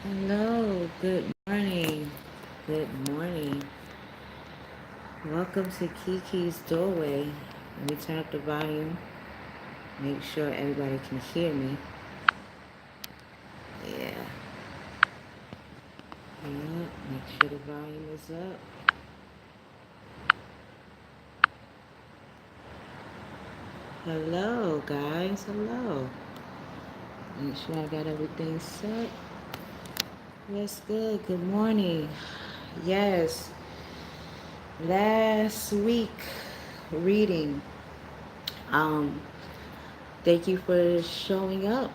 Hello, good morning. Good morning. Welcome to Keykey's Doorway. Let me turn up the volume. Make sure everybody can hear me. Yeah. Yeah. Make sure the volume is up. Hello, guys. Hello. Make sure I got everything set. Yes, good. Good morning. Yes. Last week reading. Um, Thank you for showing up.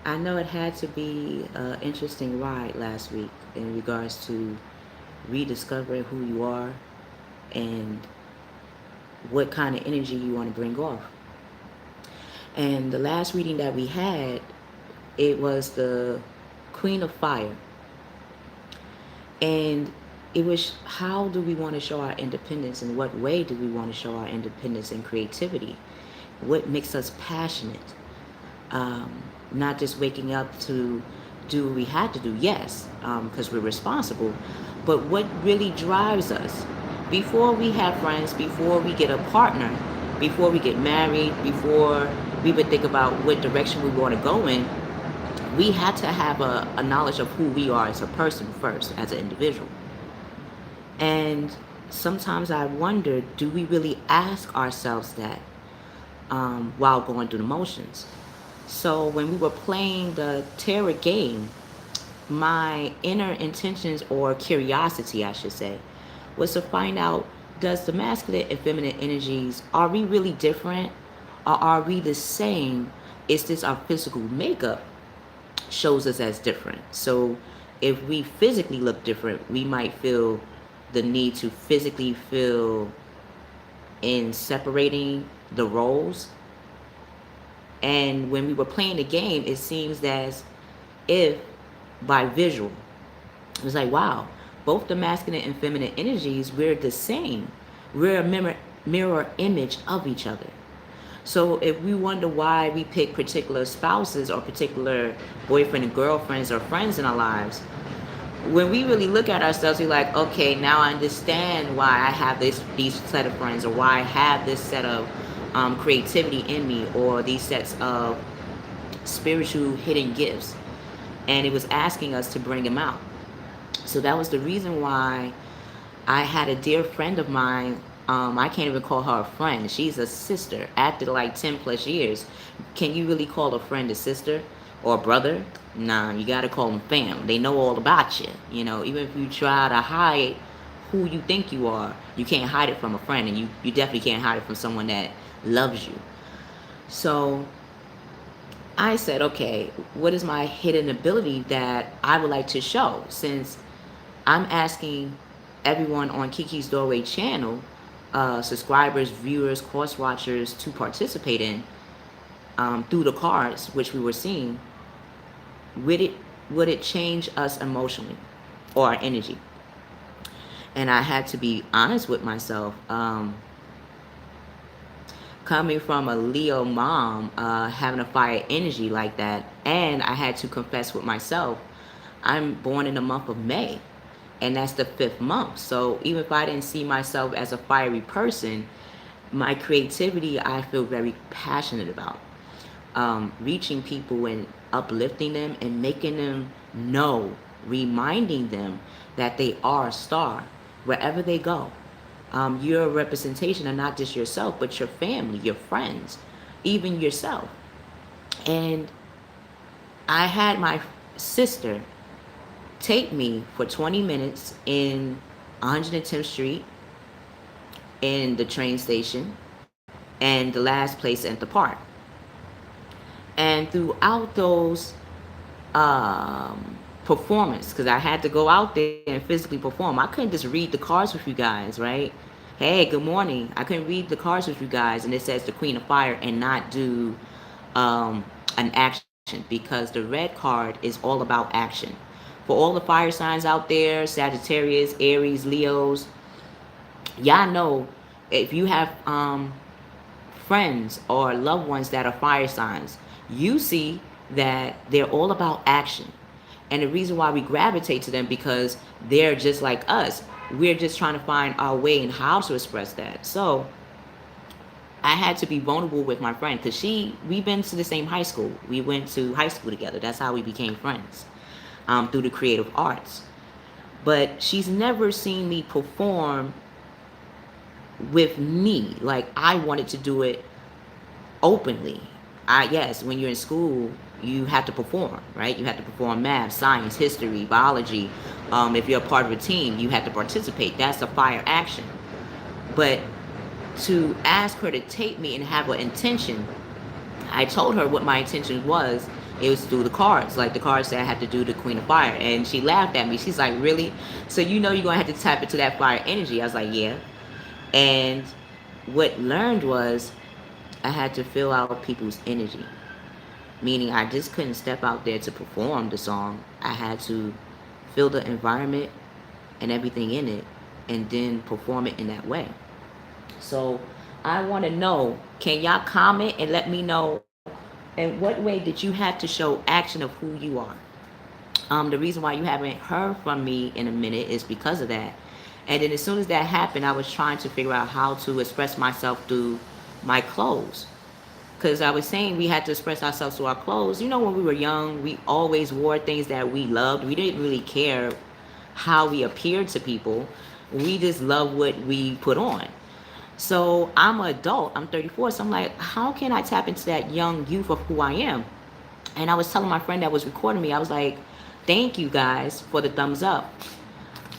I know it had to be an interesting ride last week in regards to rediscovering who you are and what kind of energy you want to bring off. And the last reading that we had, it was the Queen of Fire. And it was how do we want to show our independence, and what way do we want to show our independence and creativity? What makes us passionate? Not just waking up to do what we had to do, yes, because we're responsible, but what really drives us? Before we have friends, before we get a partner, before we get married, before we would think about what direction we want to go in, we had to have a knowledge of who we are as a person first, as an individual. And sometimes I wonder, do we really ask ourselves that while going through the motions? So when we were playing the tarot game, my inner intentions, or curiosity, I should say, was to find out, does the masculine and feminine energies, are we really different, or are we the same? Is this our physical makeup shows us as different? So if we physically look different, we might feel the need to physically feel in separating the roles. And when we were playing the game, it seems as if by visual, it was like, wow, both the masculine and feminine energies, we're the same. We're a mirror image of each other. So if we wonder why we pick particular spouses or particular boyfriend and girlfriends or friends in our lives, when we really look at ourselves, we're like, okay, now I understand why I have these set of friends, or why I have this set of creativity in me, or these sets of spiritual hidden gifts. And it was asking us to bring them out. So that was the reason why I had a dear friend of mine. I can't even call her a friend. She's a sister. After like 10 plus years, can you really call a friend a sister or a brother? Nah, you got to call them fam. They know all about you. You know, even if you try to hide who you think you are, you can't hide it from a friend, and you definitely can't hide it from someone that loves you. So I said, okay, what is my hidden ability that I would like to show? Since I'm asking everyone on Kiki's Doorway channel, subscribers, viewers, course watchers, to participate in through the cards, which we were seeing, would it change us emotionally or our energy? And I had to be honest with myself. Coming from a Leo mom, having a fire energy like that, and I had to confess with myself, I'm born in the month of May, and that's the 5th month. So even if I didn't see myself as a fiery person, my creativity I feel very passionate about. Reaching people and uplifting them and making them know, reminding them that they are a star wherever they go. You're a representation of not just yourself, but your family, your friends, even yourself. And I had my sister take me for 20 minutes in 110th Street, in the train station, and the last place at the park. And throughout those performance, because I had to go out there and physically perform. I couldn't just read the cards with you guys, right? Hey, good morning. I couldn't read the cards with you guys, and it says the Queen of Fire, and not do an action, because the red card is all about action. For all the fire signs out there, Sagittarius, Aries, Leos, y'all know, if you have friends or loved ones that are fire signs, you see that they're all about action. And the reason why we gravitate to them, because they're just like us. We're just trying to find our way and how to express that. So I had to be vulnerable with my friend, because we've been to the same high school. We went to high school together. That's how we became friends, through the creative arts. But she's never seen me perform with me. Like, I wanted to do it openly. Yes, when you're in school, you have to perform, right? You have to perform math, science, history, biology. If you're a part of a team, you have to participate. That's a fire action. But to ask her to take me and have an intention, I told her what my intention was. It was to do the cards, like the cards that I had to do the Queen of Fire. And she laughed at me. She's like, really? So you know you're going to have to tap into that fire energy. I was like, yeah. And what learned was I had to feel out people's energy. Meaning I just couldn't step out there to perform the song. I had to feel the environment and everything in it, and then perform it in that way. So I want to know, can y'all comment and let me know in what way did you have to show action of who you are? The reason why you haven't heard from me in a minute is because of that. And then as soon as that happened, I was trying to figure out how to express myself through my clothes. Because I was saying we had to express ourselves through our clothes. You know, when we were young, we always wore things that we loved. We didn't really care how we appeared to people. We just loved what we put on. So I'm an adult. I'm 34. So I'm like, how can I tap into that young youth of who I am? And I was telling my friend that was recording me, I was like, thank you guys for the thumbs up.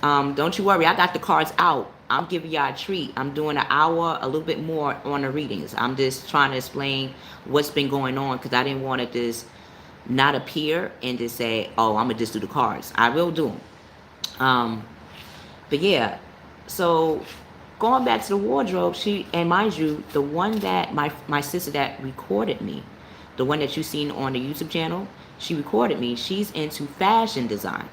Don't you worry, I got the cards out. I'm giving y'all a treat. I'm doing an hour, a little bit more on the readings. I'm just trying to explain what's been going on, because I didn't want to just not appear and just say, oh, I'm going to just do the cards. I will do them. But yeah, so going back to the wardrobe, and mind you, the one that my sister that recorded me, the one that you seen on the YouTube channel, she recorded me. She's into fashion design,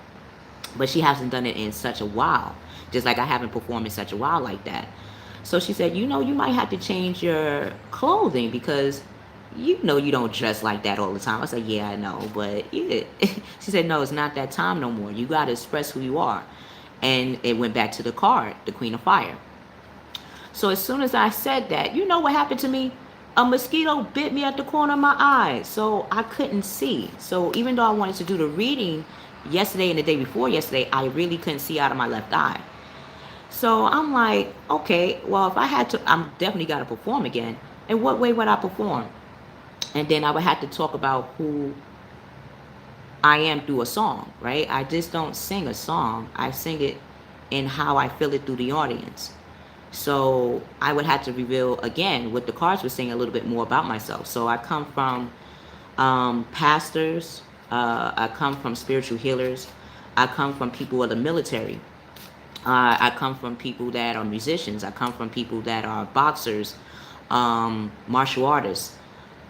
but she hasn't done it in such a while. Just like I haven't performed in such a while like that. So she said, you know, you might have to change your clothing, because you know you don't dress like that all the time. I said, yeah, I know, but yeah. She said, no, it's not that time no more. You got to express who you are. And it went back to the card, the Queen of Fire. So as soon as I said that, you know what happened to me? A mosquito bit me at the corner of my eye, so I couldn't see. So even though I wanted to do the reading yesterday and the day before yesterday, I really couldn't see out of my left eye. So I'm like, okay, well, if I had to, I'm definitely got to perform again. In what way would I perform? And then I would have to talk about who I am through a song, right? I just don't sing a song. I sing it in how I feel it through the audience. So I would have to reveal, again, what the cards were saying, a little bit more about myself. So I come from pastors. I come from spiritual healers. I come from people of the military. I come from people that are musicians. I come from people that are boxers, martial artists.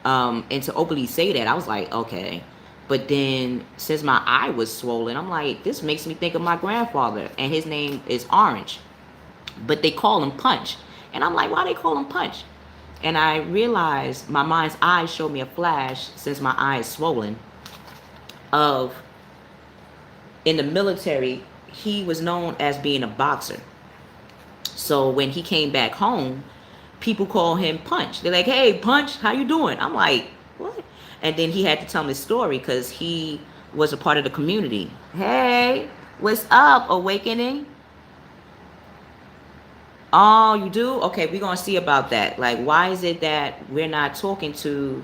And to openly say that, I was like, okay. But then since my eye was swollen, I'm like, this makes me think of my grandfather. And his name is Orange. But they call him Punch. And I'm like, why they call him Punch? And I realized my mind's eye showed me a flash, since my eye is swollen, of in the military, he was known as being a boxer. So when he came back home, people call him Punch. They're like, hey, Punch, how you doing? I'm like, what? And then he had to tell me his story, because he was a part of the community. Hey, what's up, Awakening? Oh, you do? Okay, we're going to see about that. Like, why is it that we're not talking to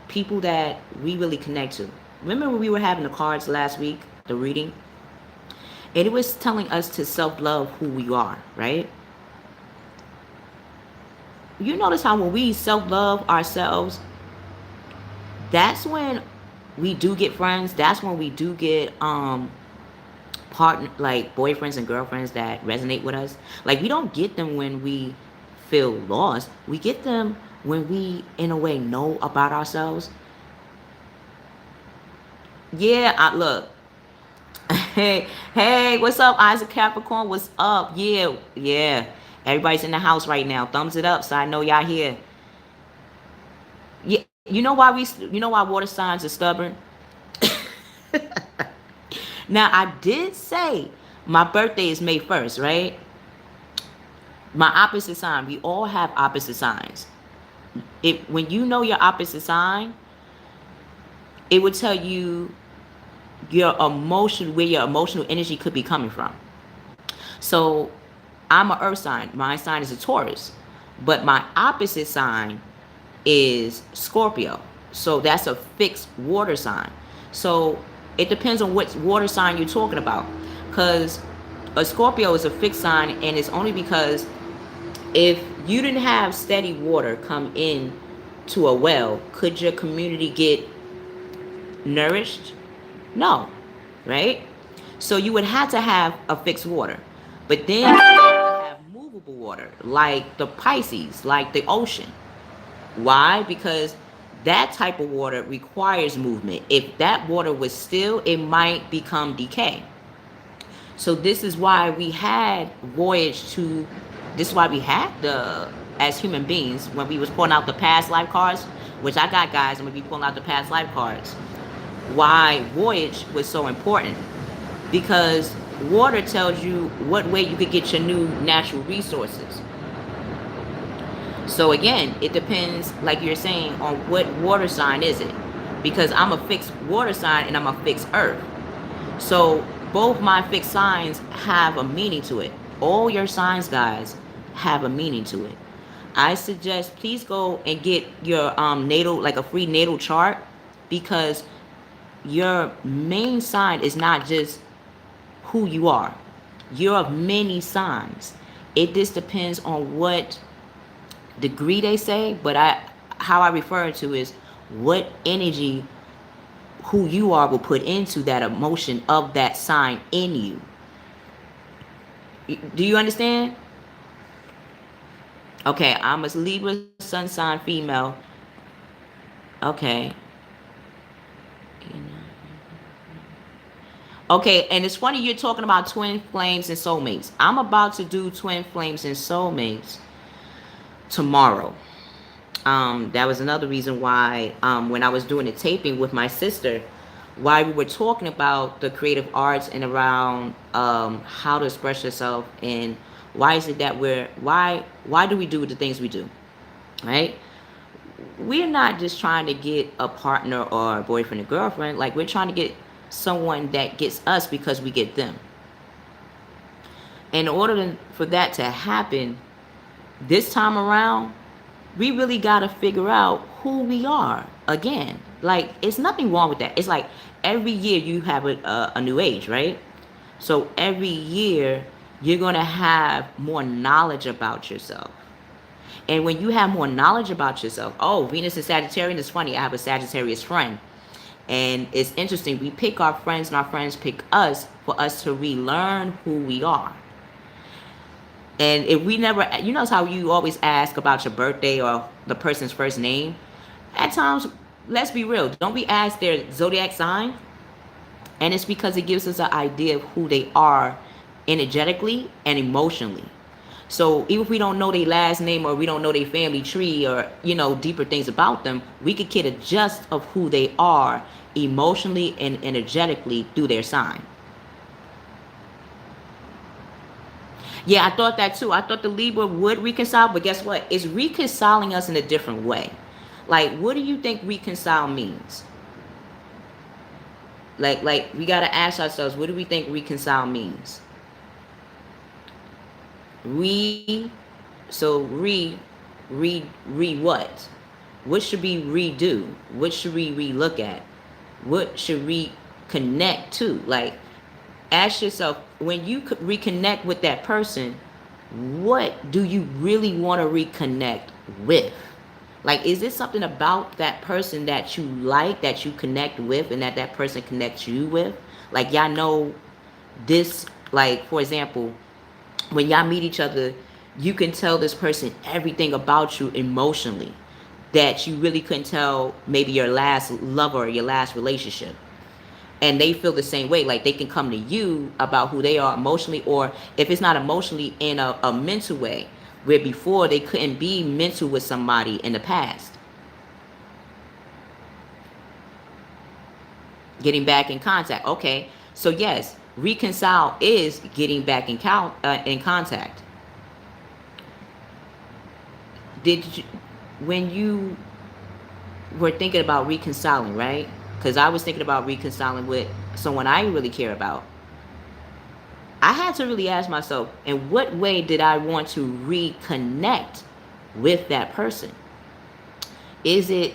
people that we really connect to? Remember when we were having the cards last week, the reading? And it was telling us to self-love who we are, right? You notice how when we self-love ourselves, that's when we do get friends. That's when we do get partner, like boyfriends and girlfriends that resonate with us. Like, we don't get them when we feel lost. We get them when we, in a way, know about ourselves. Yeah, look. Hey, what's up, Isaac Capricorn? What's up? Yeah. Everybody's in the house right now. Thumbs it up so I know y'all here. Yeah, you know why water signs are stubborn? Now, I did say my birthday is May 1st, right? My opposite sign, we all have opposite signs. When you know your opposite sign, it would tell you where your emotional energy could be coming from. So I'm an earth sign. My sign is a Taurus. But my opposite sign is Scorpio. So that's a fixed water sign. So it depends on what water sign you're talking about. Because a Scorpio is a fixed sign, and it's only because if you didn't have steady water come in to a well, could your community get nourished? No, right? So you would have to have a fixed water. But then you have movable water, like the Pisces, like the ocean. Why? Because that type of water requires movement. If that water was still, it might become decay. So this is why we had this is why we had as human beings, when we was pulling out the past life cards, which I got, guys, I'm going to be pulling out the past life cards. Why voyage was so important, because water tells you what way you could get your new natural resources. So again, it depends, like you're saying, on what water sign is it, because I'm a fixed water sign and I'm a fixed earth. So both my fixed signs have a meaning to it. All your signs, guys, have a meaning to it. I suggest please go and get your natal, like a free natal chart, because your main sign is not just who you are. You're of many signs. It just depends on what degree they say, but how I refer to is what energy who you are will put into that emotion of that sign in you. Do you understand? Okay, I'm a Libra sun sign female. Okay. Okay, and it's funny you're talking about twin flames and soulmates. I'm about to do twin flames and soulmates tomorrow. That was another reason why when I was doing the taping with my sister, why we were talking about the creative arts and around how to express yourself, and why is it that why do we do the things we do, right? We're not just trying to get a partner or a boyfriend or girlfriend. Like, we're trying to get someone that gets us because we get them. In order for that to happen this time around, we really got to figure out who we are again. Like, it's nothing wrong with that. It's like every year you have a new age, right? So every year you're going to have more knowledge about yourself. And when you have more knowledge about yourself, oh, Venus is Sagittarian. It's funny, I have a Sagittarius friend. And it's interesting. We pick our friends and our friends pick us for us to relearn who we are. And if we never, you know how you always ask about your birthday or the person's first name? At times, let's be real, don't we ask their zodiac sign? And it's because it gives us an idea of who they are energetically and emotionally. So even if we don't know their last name, or we don't know their family tree, or, you know, deeper things about them, we could get a gist of who they are emotionally and energetically through their sign. Yeah, I thought that too. I thought the Libra would reconcile, but guess what? It's reconciling us in a different way. Like, what do you think reconcile means? Like we got to ask ourselves, what do we think reconcile means? Re what? What should we redo? What should we relook at? What should we connect to? Like, ask yourself, when you reconnect with that person, what do you really want to reconnect with? Like, is this something about that person that you like, that you connect with, and that person connects you with? Like, y'all know this, like, for example, when y'all meet each other, you can tell this person everything about you emotionally that you really couldn't tell maybe your last lover or your last relationship. And they feel the same way. Like, they can come to you about who they are emotionally, or if it's not emotionally, in a mental way, where before they couldn't be mental with somebody in the past. Getting back in contact. Okay. So yes, reconcile is getting back in contact. Did you, when you were thinking about reconciling, right? Because I was thinking about reconciling with someone I really care about. I had to really ask myself, in what way did I want to reconnect with that person? Is it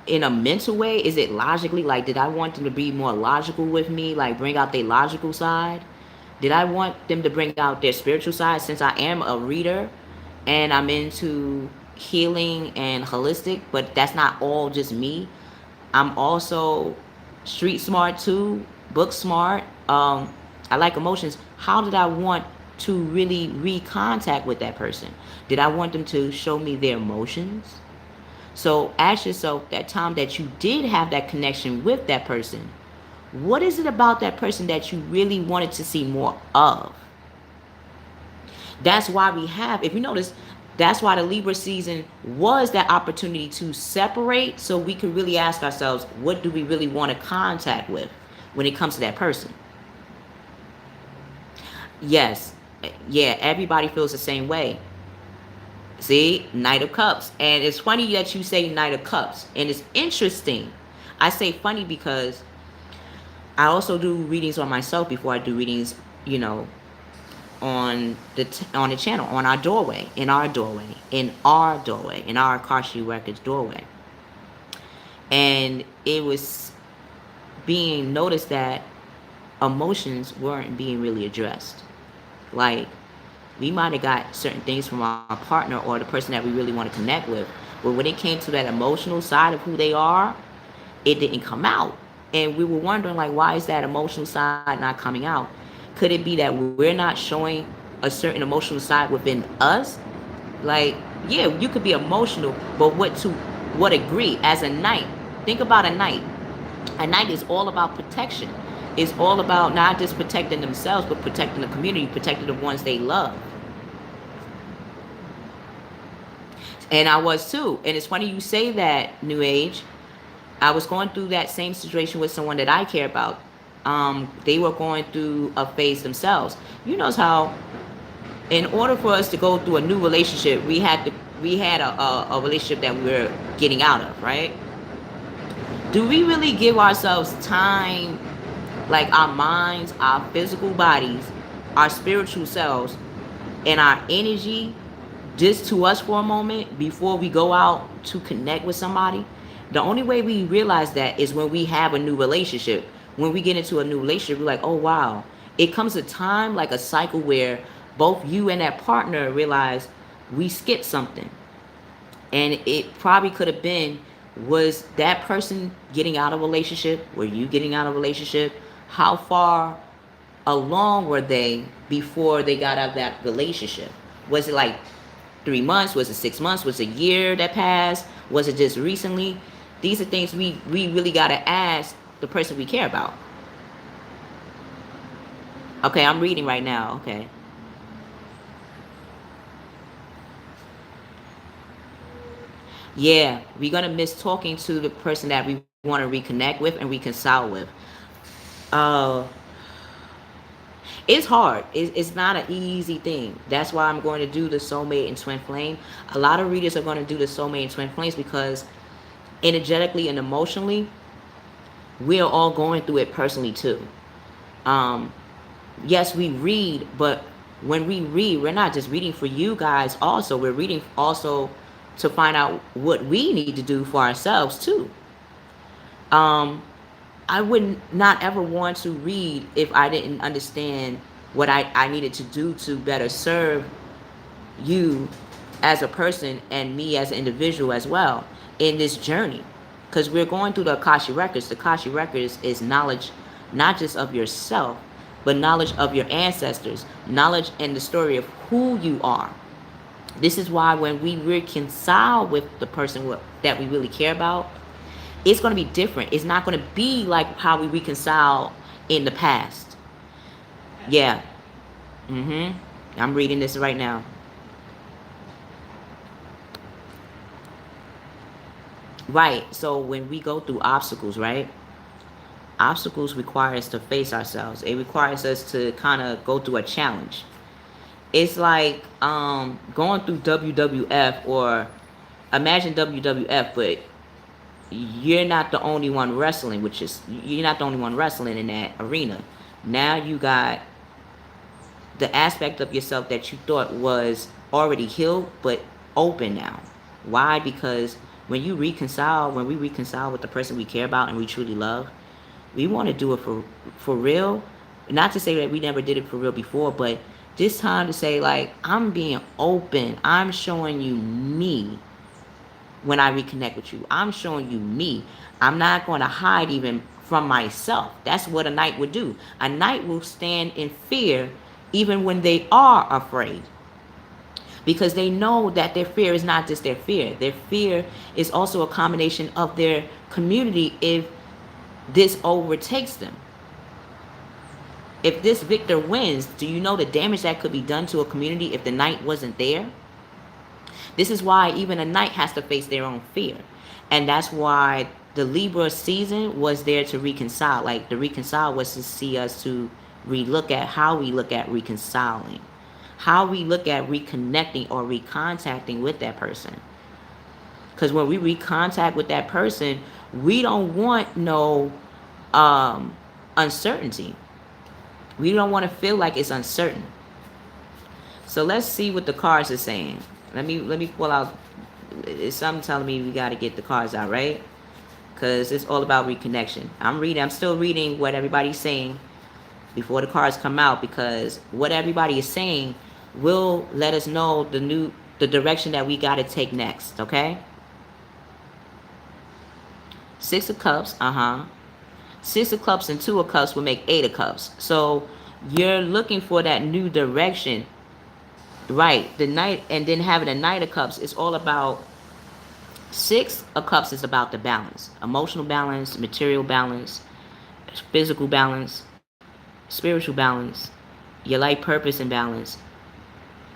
in a mental way? Is it logically? Like, did I want them to be more logical with me? Like, bring out their logical side? Did I want them to bring out their spiritual side, since I am a reader and I'm into healing and holistic, but that's not all just me. I'm also street smart too, book smart. I like emotions. How did I want to really recontact with that person? Did I want them to show me their emotions? So ask yourself, that time that you did have that connection with that person, what is it about that person that you really wanted to see more of? That's why we have, if you notice, that's why the Libra season was that opportunity to separate, so we can really ask ourselves, what do we really want to contact with when it comes to that person? Yes, yeah, everybody feels the same way. See, Knight of Cups. And it's funny that you say Knight of Cups. And it's interesting. I say funny because I also do readings on myself before I do readings, you know, on the channel, on our doorway, in our Akashi Records doorway. And it was being noticed that emotions weren't being really addressed. Like, we might have got certain things from our partner or the person that we really want to connect with, but when it came to that emotional side of who they are, it didn't come out. And we were wondering, like, why is that emotional side not coming out? Could it be that we're not showing a certain emotional side within us? Like, yeah, you could be emotional, but what degree? As a knight, think about a knight. A knight is all about protection. It's all about not just protecting themselves, but protecting the community, protecting the ones they love. And I was too. And it's funny you say that, New Age. I was going through that same situation with someone that I care about. They were going through a phase themselves. You know how, in order for us to go through a new relationship, we had a relationship that we were getting out of, right? Do we really give ourselves time, like our minds, our physical bodies, our spiritual selves, and our energy just to us for a moment before we go out to connect with somebody? The only way we realize that is when we have a new relationship. When we get into a new relationship, we're like, oh wow. It comes a time, like a cycle, where both you and that partner realize we skipped something. And it probably could have been, was that person getting out of a relationship? Were you getting out of a relationship? How far along were they before they got out of that relationship? Was it like 3 months? Was it 6 months? Was it a year that passed? Was it just recently? These are things we really got to ask the person we care about. Okay, I'm reading right now. Okay. Yeah, we're going to miss talking to the person that we want to reconnect with and reconcile with. Uh, it's hard. It's not an easy thing. That's why I'm going to do the soulmate and twin flame. A lot of readers are going to do the soulmate and twin flames because energetically and emotionally, we're all going through it personally too. Um, yes, we read, but when we read, we're not just reading for you guys. Also, we're reading also to find out what we need to do for ourselves too. Um, I would not ever want to read if I didn't understand what I needed to do to better serve you as a person and me as an individual as well in this journey. Because we're going through the Akashi Records. The Akashi Records is knowledge, not just of yourself, but knowledge of your ancestors, knowledge and the story of who you are. This is why when we reconcile with the person that we really care about, it's going to be different. It's not going to be like how we reconcile in the past. Yeah. I'm reading this right now. Right. So when we go through obstacles, right? obstacles require us to face ourselves. It requires us to kind of go through a challenge. It's like going through WWF, or imagine WWF, but you're not the only one wrestling, which is, you're not the only one wrestling in that arena. Now you got the aspect of yourself that you thought was already healed, but open now. Why? Because when we reconcile with the person we care about and we truly love, we want to do it for real. Not to say that we never did it for real before, but this time to say, like, I'm being open. I'm showing you me. When I reconnect with you, I'm showing you me. I'm not going to hide even from myself. That's what a knight would do. A knight will stand in fear even when they are afraid, because they know that their fear is not just their fear. Their fear is also a combination of their community if this overtakes them. If this victor wins, do you know the damage that could be done to a community if the knight wasn't there? This is why even a knight has to face their own fear. And that's why the Libra season was there to reconcile. Like, the reconcile was to see us to relook at how we look at reconciling, how we look at reconnecting or recontacting with that person. Because when we recontact with that person, we don't want no uncertainty. We don't want to feel like it's uncertain. So let's see what the cards are saying. Let me pull out. It's something telling me we got to get the cards out, right? Because it's all about reconnection. I'm still reading what everybody's saying before the cards come out, because what everybody is saying will let us know the direction that we got to take next, okay? Six of Cups, Six of Cups and Two of Cups will make Eight of Cups. So you're looking for that new direction. Right, the Knight, and then having a Knight of Cups is all about, Six of Cups is about the balance. Emotional balance, material balance, physical balance, spiritual balance, your life purpose and balance,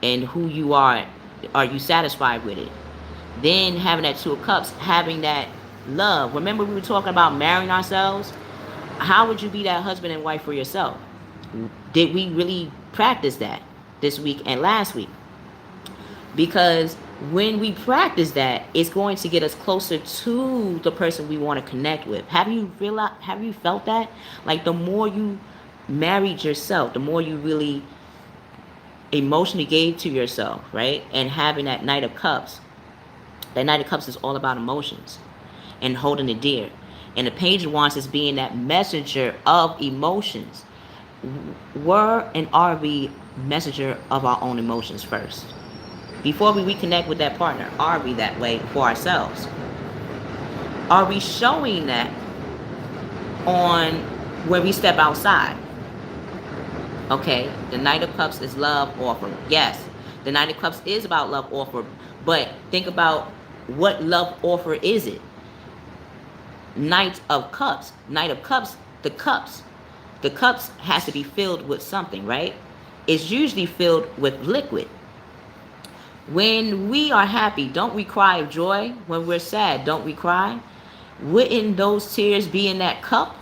and who you are you satisfied with it? Then having that Two of Cups, having that love. Remember we were talking about marrying ourselves? How would you be that husband and wife for yourself? Did we really practice that this week and last week? Because when we practice that, it's going to get us closer to the person we want to connect with. Have you felt that? Like, the more you married yourself, the more you really emotionally gave to yourself, right? And having that Knight of Cups. That Knight of Cups is all about emotions and holding it dear. And the Page of Wands is being that messenger of emotions. Were and are we messenger of our own emotions first? Before we reconnect with that partner, are we that way for ourselves? Are we showing that on when we step outside? Okay, the Knight of Cups is love offer. Yes, the Knight of Cups is about love offer. But think about, what love offer is it? Knight of Cups. Knight of Cups, the cups. The cups has to be filled with something, right? It's usually filled with liquid. When we are happy, don't we cry of joy? When we're sad, don't we cry? Wouldn't those tears be in that cup?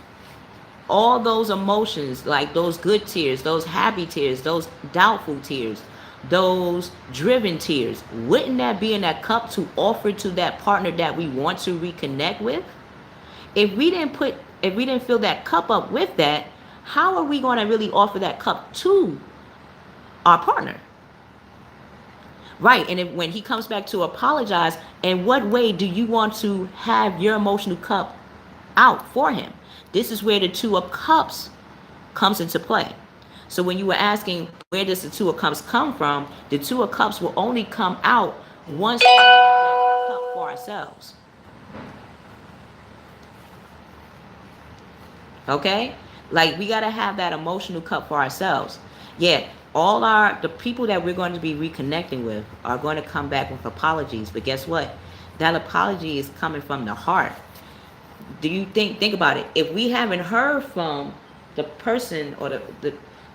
All those emotions, like those good tears, those happy tears, those doubtful tears, those driven tears, wouldn't that be in that cup to offer to that partner that we want to reconnect with? If we didn't fill that cup up with that, how are we going to really offer that cup to our partner? Right, and when he comes back to apologize, in what way do you want to have your emotional cup out for him? This is where the Two of Cups comes into play. So when you were asking, where does the Two of Cups come from? The Two of Cups will only come out once we have that cup for ourselves. Okay? Like, we got to have that emotional cup for ourselves. Yeah, the people that we're going to be reconnecting with are going to come back with apologies. But guess what? That apology is coming from the heart. Do you think about it? If we haven't heard from the person or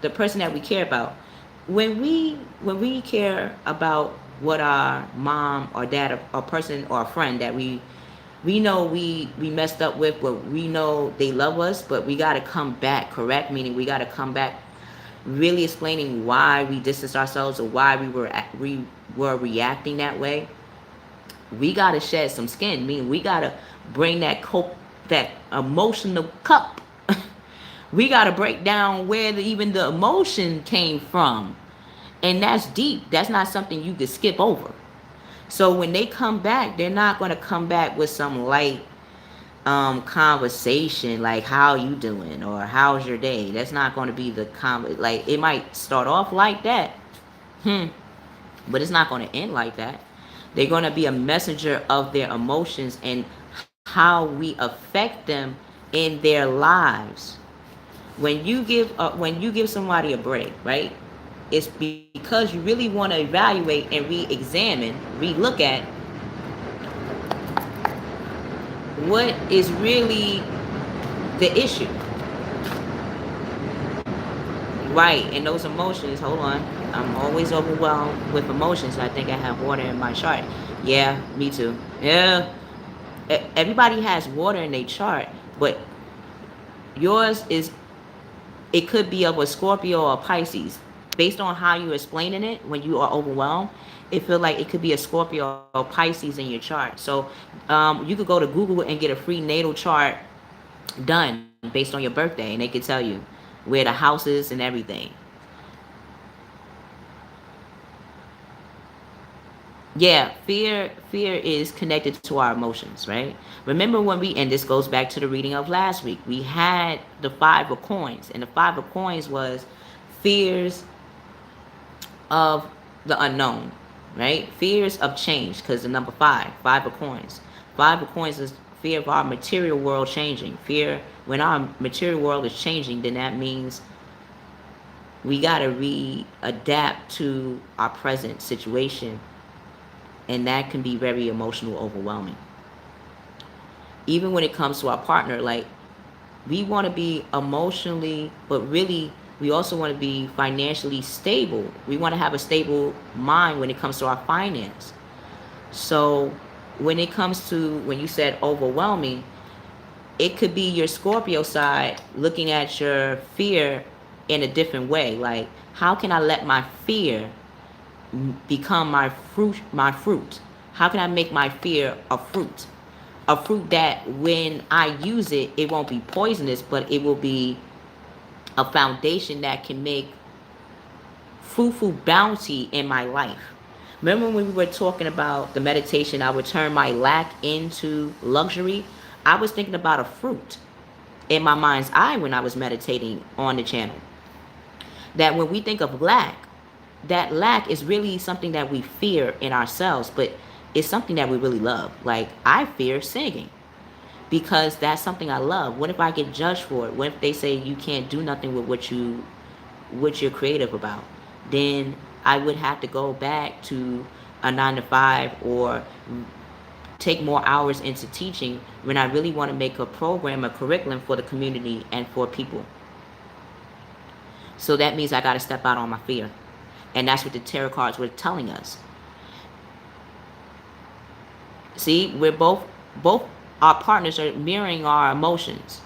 the person that we care about, when we care about what our mom or dad or person or a friend that we We know we messed up with, but we know they love us, but we got to come back correct, meaning we got to come back really explaining why we distanced ourselves or why we were reacting that way. We got to shed some skin, meaning we got to bring that emotional cup. We got to break down where even the emotion came from, and that's deep. That's not something you could skip over. So when they come back, they're not going to come back with some light conversation like how you doing or how's your day. That's not going to be the like it might start off like that, but it's not going to end like that. They're going to be a messenger of their emotions and how we affect them in their lives. When you give somebody a break, right? It's because you really want to evaluate and re-examine, re-look at what is really the issue, right? And those emotions, hold on, I'm always overwhelmed with emotions. I think I have water in my chart. Yeah, me too. Yeah, everybody has water in their chart, but yours is, it could be of a Scorpio or Pisces. Based on how you're explaining it, when you are overwhelmed, it feel like it could be a Scorpio or Pisces in your chart. So you could go to Google and get a free natal chart done based on your birthday, and they could tell you where the house is and everything. Yeah, fear is connected to our emotions, right? Remember when we, and this goes back to the reading of last week, we had the five of coins, and the five of coins was fears of the unknown, right? Fears of change, because the number five of coins. Five of coins is fear of our material world changing. Fear, when our material world is changing, then that means we got to readapt to our present situation, and that can be very emotional, overwhelming. Even when it comes to our partner, like, we want to be emotionally, but really we also want to be financially stable. We want to have a stable mind when it comes to our finance. So when it comes to, when you said overwhelming, it could be your Scorpio side looking at your fear in a different way. Like, how can I let my fear become my fruit? How can I make my fear a fruit? A fruit that when I use it, it won't be poisonous, but it will be a foundation that can make fruitful bounty in my life. Remember when we were talking about the meditation, I would turn my lack into luxury? I was thinking about a fruit in my mind's eye when I was meditating on the channel. That when we think of lack, that lack is really something that we fear in ourselves, but it's something that we really love. Like, I fear singing because that's something I love. What if I get judged for it? What if they say you can't do nothing with what you're creative about? Then I would have to go back to a 9 to 5 or take more hours into teaching when I really want to make a program, a curriculum for the community and for people. So that means I got to step out on my fear. And that's what the tarot cards were telling us. See, we're both our partners are mirroring our emotions.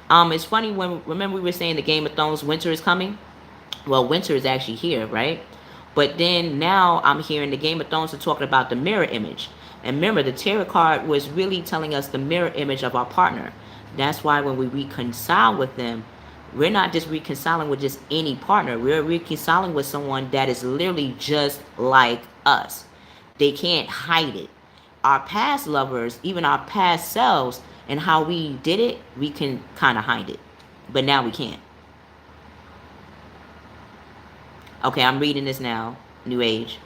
It's funny, when, remember we were saying the Game of Thrones winter is coming? Well, winter is actually here, right? But then now I'm hearing the Game of Thrones are talking about the mirror image. And remember, the tarot card was really telling us the mirror image of our partner. That's why when we reconcile with them, we're not just reconciling with just any partner. We're reconciling with someone that is literally just like us. They can't hide it. Our past lovers, even our past selves, and how we did it, we can kind of hide it. But now we can't. Okay, I'm reading this now. New Age.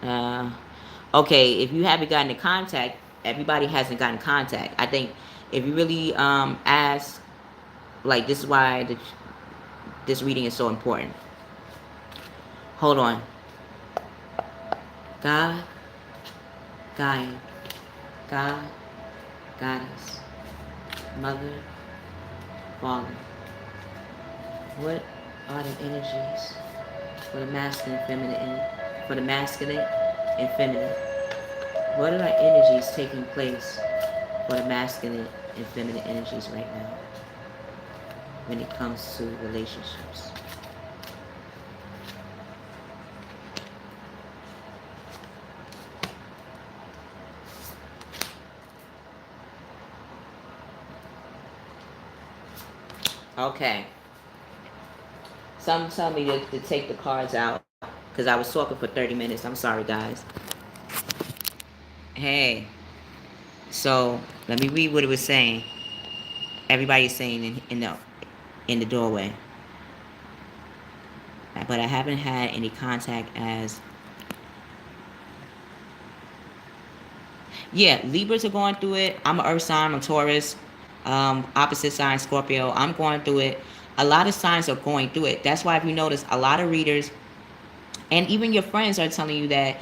Uh, okay, if you haven't gotten in contact, everybody hasn't gotten contact. I think if you really ask, like, this is why this reading is so important. Hold on. God, Gaia, God, Goddess, Mother, Father. What are the energies for the masculine and feminine for the masculine and feminine. What are our energies taking place for the masculine and feminine energies right now when it comes to relationships? Okay. Some tell me to take the cards out because I was talking for 30 minutes. I'm sorry, guys. Hey, so let me read what it was saying. Everybody's saying in the doorway. But I haven't had any contact as. Yeah, Libras are going through it. I'm an Earth sign. I'm Taurus. Opposite sign Scorpio. I'm going through it. A lot of signs are going through it. That's why if you notice, a lot of readers and even your friends are telling you that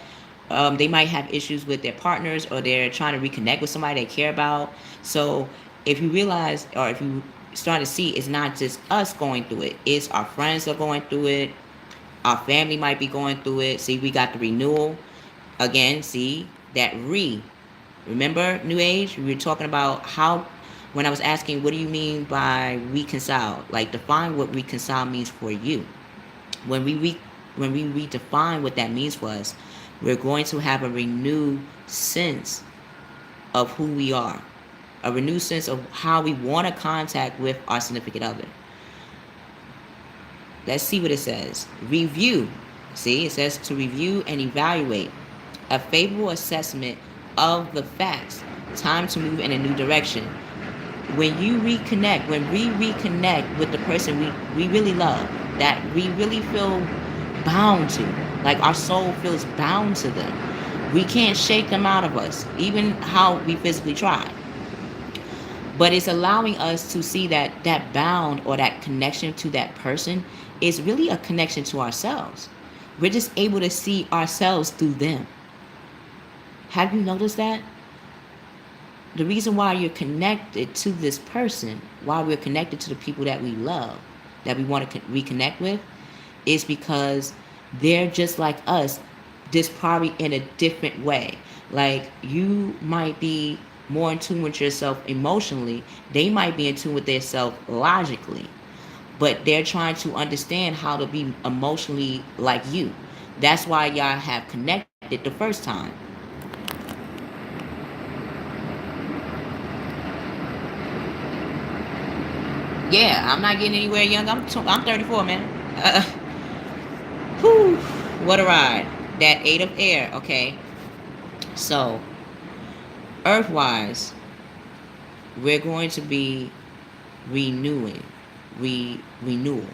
they might have issues with their partners or they're trying to reconnect with somebody they care about. So if you realize or if you start to see, it's not just us going through it. It's our friends are going through it. Our family might be going through it. See, we got the renewal. Again, see, that Remember, New Age? We were talking about how, when I was asking, what do you mean by reconcile? Like, define what reconcile means for you. When when we redefine what that means for us, we're going to have a renewed sense of who we are, a renewed sense of how we want to contact with our significant other. Let's see what it says. Review. See, it says to review and evaluate. A favorable assessment of the facts. Time to move in a new direction. When we reconnect with the person we really love, that we really feel bound to, like our soul feels bound to them. We can't shake them out of us, even how we physically try. But it's allowing us to see that that bound or that connection to that person is really a connection to ourselves. We're just able to see ourselves through them. Have you noticed that? The reason why you're connected to this person, why we're connected to the people that we love, that we want to reconnect with, is because they're just like us, just probably in a different way. Like, you might be more in tune with yourself emotionally, they might be in tune with themselves logically, but they're trying to understand how to be emotionally like you. That's why y'all have connected the first time. Yeah, I'm not getting anywhere young. I'm 34, man. Whew, what a ride. That 8 of air, okay? So, earth-wise, we're going to be renewing. Renewal.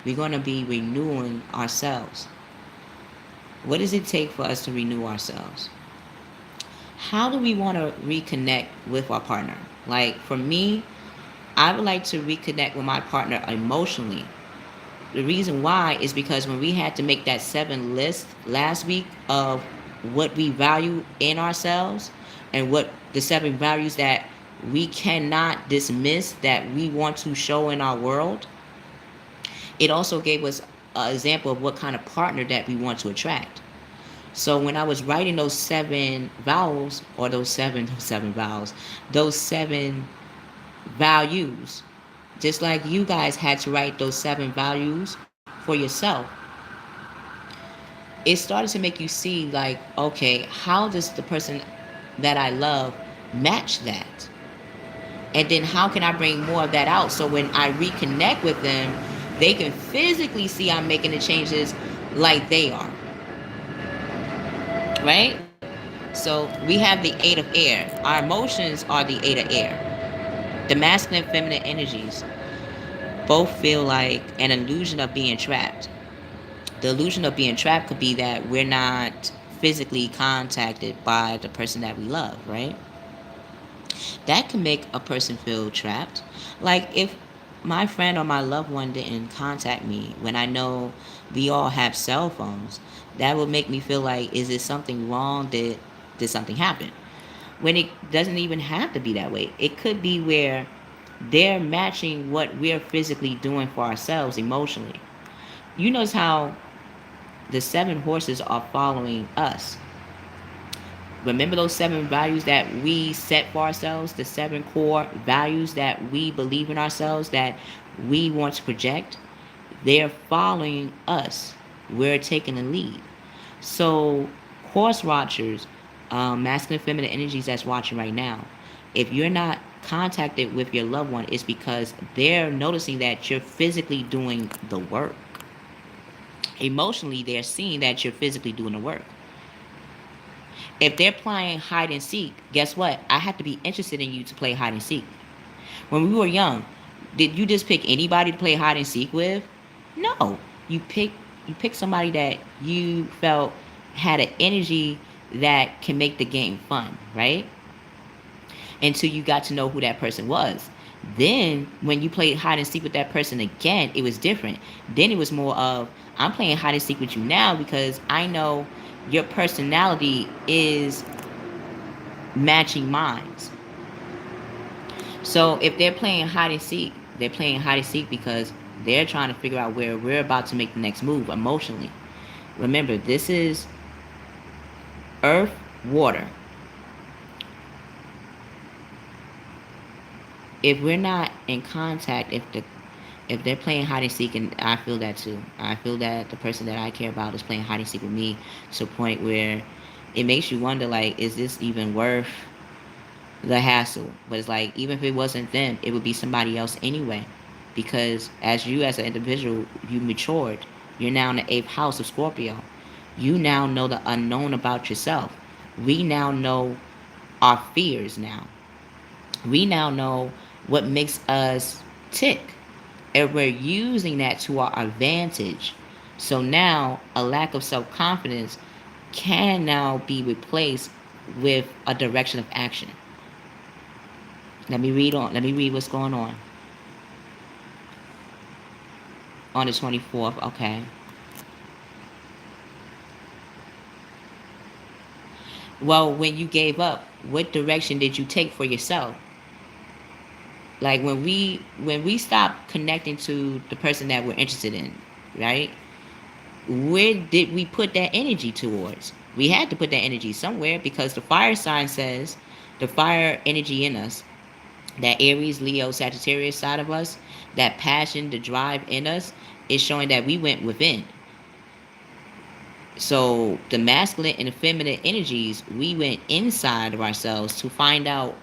We're going to be renewing ourselves. What does it take for us to renew ourselves? How do we want to reconnect with our partner? Like, for me, I would like to reconnect with my partner emotionally. The reason why is because when we had to make that 7 list last week of what we value in ourselves and what the 7 values that we cannot dismiss that we want to show in our world, it also gave us an example of what kind of partner that we want to attract. So when I was writing those 7 vowels, or those seven vowels, those 7 values, just like you guys had to write those 7 values for yourself, it started to make you see, like, okay, how does the person that I love match that? And then how can I bring more of that out so when I reconnect with them, they can physically see I'm making the changes like they are. Right? So we have the 8 of air. Our emotions are the 8 of air. The masculine and feminine energies both feel like an illusion of being trapped. The illusion of being trapped could be that we're not physically contacted by the person that we love, right? That can make a person feel trapped. Like, if my friend or my loved one didn't contact me when I know we all have cell phones, that would make me feel like, is there something wrong? Did something happen? When it doesn't even have to be that way. It could be where they're matching what we're physically doing for ourselves emotionally. You notice how the 7 horses are following us. Remember those 7 values that we set for ourselves, the 7 core values that we believe in ourselves, that we want to project? They're following us. We're taking the lead. So, course watchers, masculine and feminine energies that's watching right now, if you're not contacted with your loved one, it's because they're noticing that you're physically doing the work. Emotionally, they're seeing that you're physically doing the work. If they're playing hide and seek, guess what? I have to be interested in you to play hide and seek. When we were young, did you just pick anybody to play hide and seek with? No. You pick somebody that you felt had an energy that can make the game fun, right? Until you got to know who that person was. Then when you played hide and seek with that person again, it was different. Then it was more of, I'm playing hide and seek with you now because I know your personality is matching mine. So if they're playing hide and seek, they're playing hide and seek because they're trying to figure out where we're about to make the next move emotionally. Remember, this is earth, water. If we're not in contact, if they're playing hide and seek, and I feel that too. I feel that the person that I care about is playing hide and seek with me to a point where it makes you wonder, like, is this even worth the hassle? But it's like, even if it wasn't them, it would be somebody else anyway. Because as an individual, you matured. You're now in the 8th house of Scorpio. You now know the unknown about yourself. We now know our fears now. We now know what makes us tick. And we're using that to our advantage. So now a lack of self-confidence can now be replaced with a direction of action. Let me read on. Let me read what's going on. On the 24th, okay. Well, when you gave up, what direction did you take for yourself? Like when we stop connecting to the person that we're interested in, right? Where did we put that energy towards? We had to put that energy somewhere because the fire sign says, the fire energy in us, that Aries, Leo, Sagittarius side of us, that passion, the drive in us, is showing that we went within. So the masculine and the feminine energies, we went inside of ourselves to find out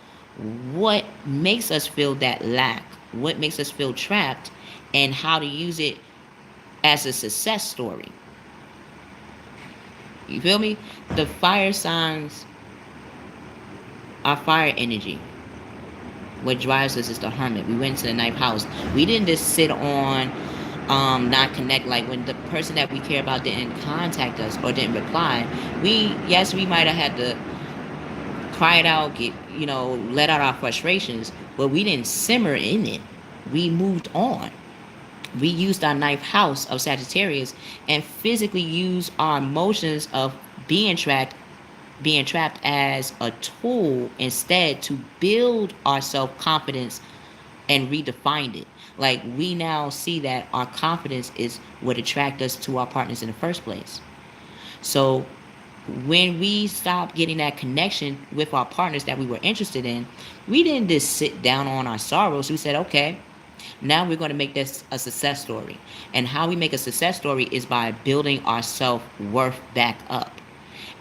what makes us feel that lack, what makes us feel trapped, and how to use it as a success story. You feel me? The fire signs are fire energy. What drives us is the hermit. We went to the 9th house. We didn't just sit on not connect. Like when the person that we care about didn't contact us or didn't reply, we might have had to cry it out, let out our frustrations, but we didn't simmer in it. We moved on. We used our 9th house of Sagittarius and physically used our emotions of being trapped as a tool instead to build our self-confidence and redefine it. Like we now see that our confidence is what attracts us to our partners in the first place. So when we stopped getting that connection with our partners that we were interested in, we didn't just sit down on our sorrows. We said, okay, now we're going to make this a success story. And how we make a success story is by building our self-worth back up.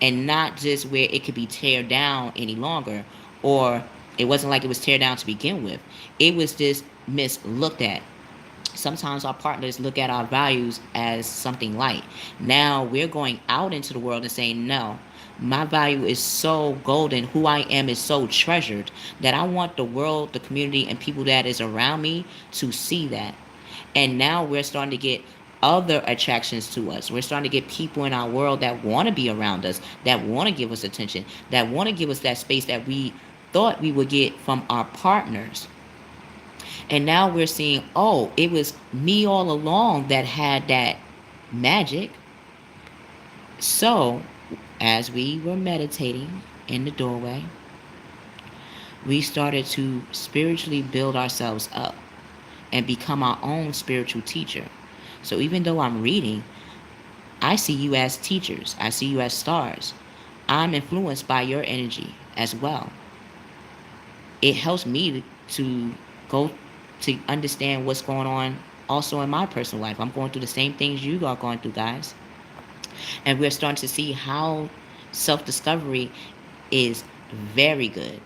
And not just where it could be teared down any longer, or it wasn't like it was teared down to begin with. It was just mislooked at. Sometimes our partners look at our values as something light. Now we're going out into the world and saying, no, my value is so golden. Who I am is so treasured that I want the world, the community, and people that is around me to see that. And now we're starting to get other attractions to us. We're starting to get people in our world that want to be around us, that want to give us attention, that want to give us that space that we thought we would get from our partners. And now we're seeing, oh, it was me all along that had that magic. So, as we were meditating in the doorway, we started to spiritually build ourselves up and become our own spiritual teacher. So even though I'm reading, I see you as teachers. I see you as stars. I'm influenced by your energy as well. It helps me to go to understand what's going on also in my personal life. I'm going through the same things you are going through, guys. And we're starting to see how self discovery is very good.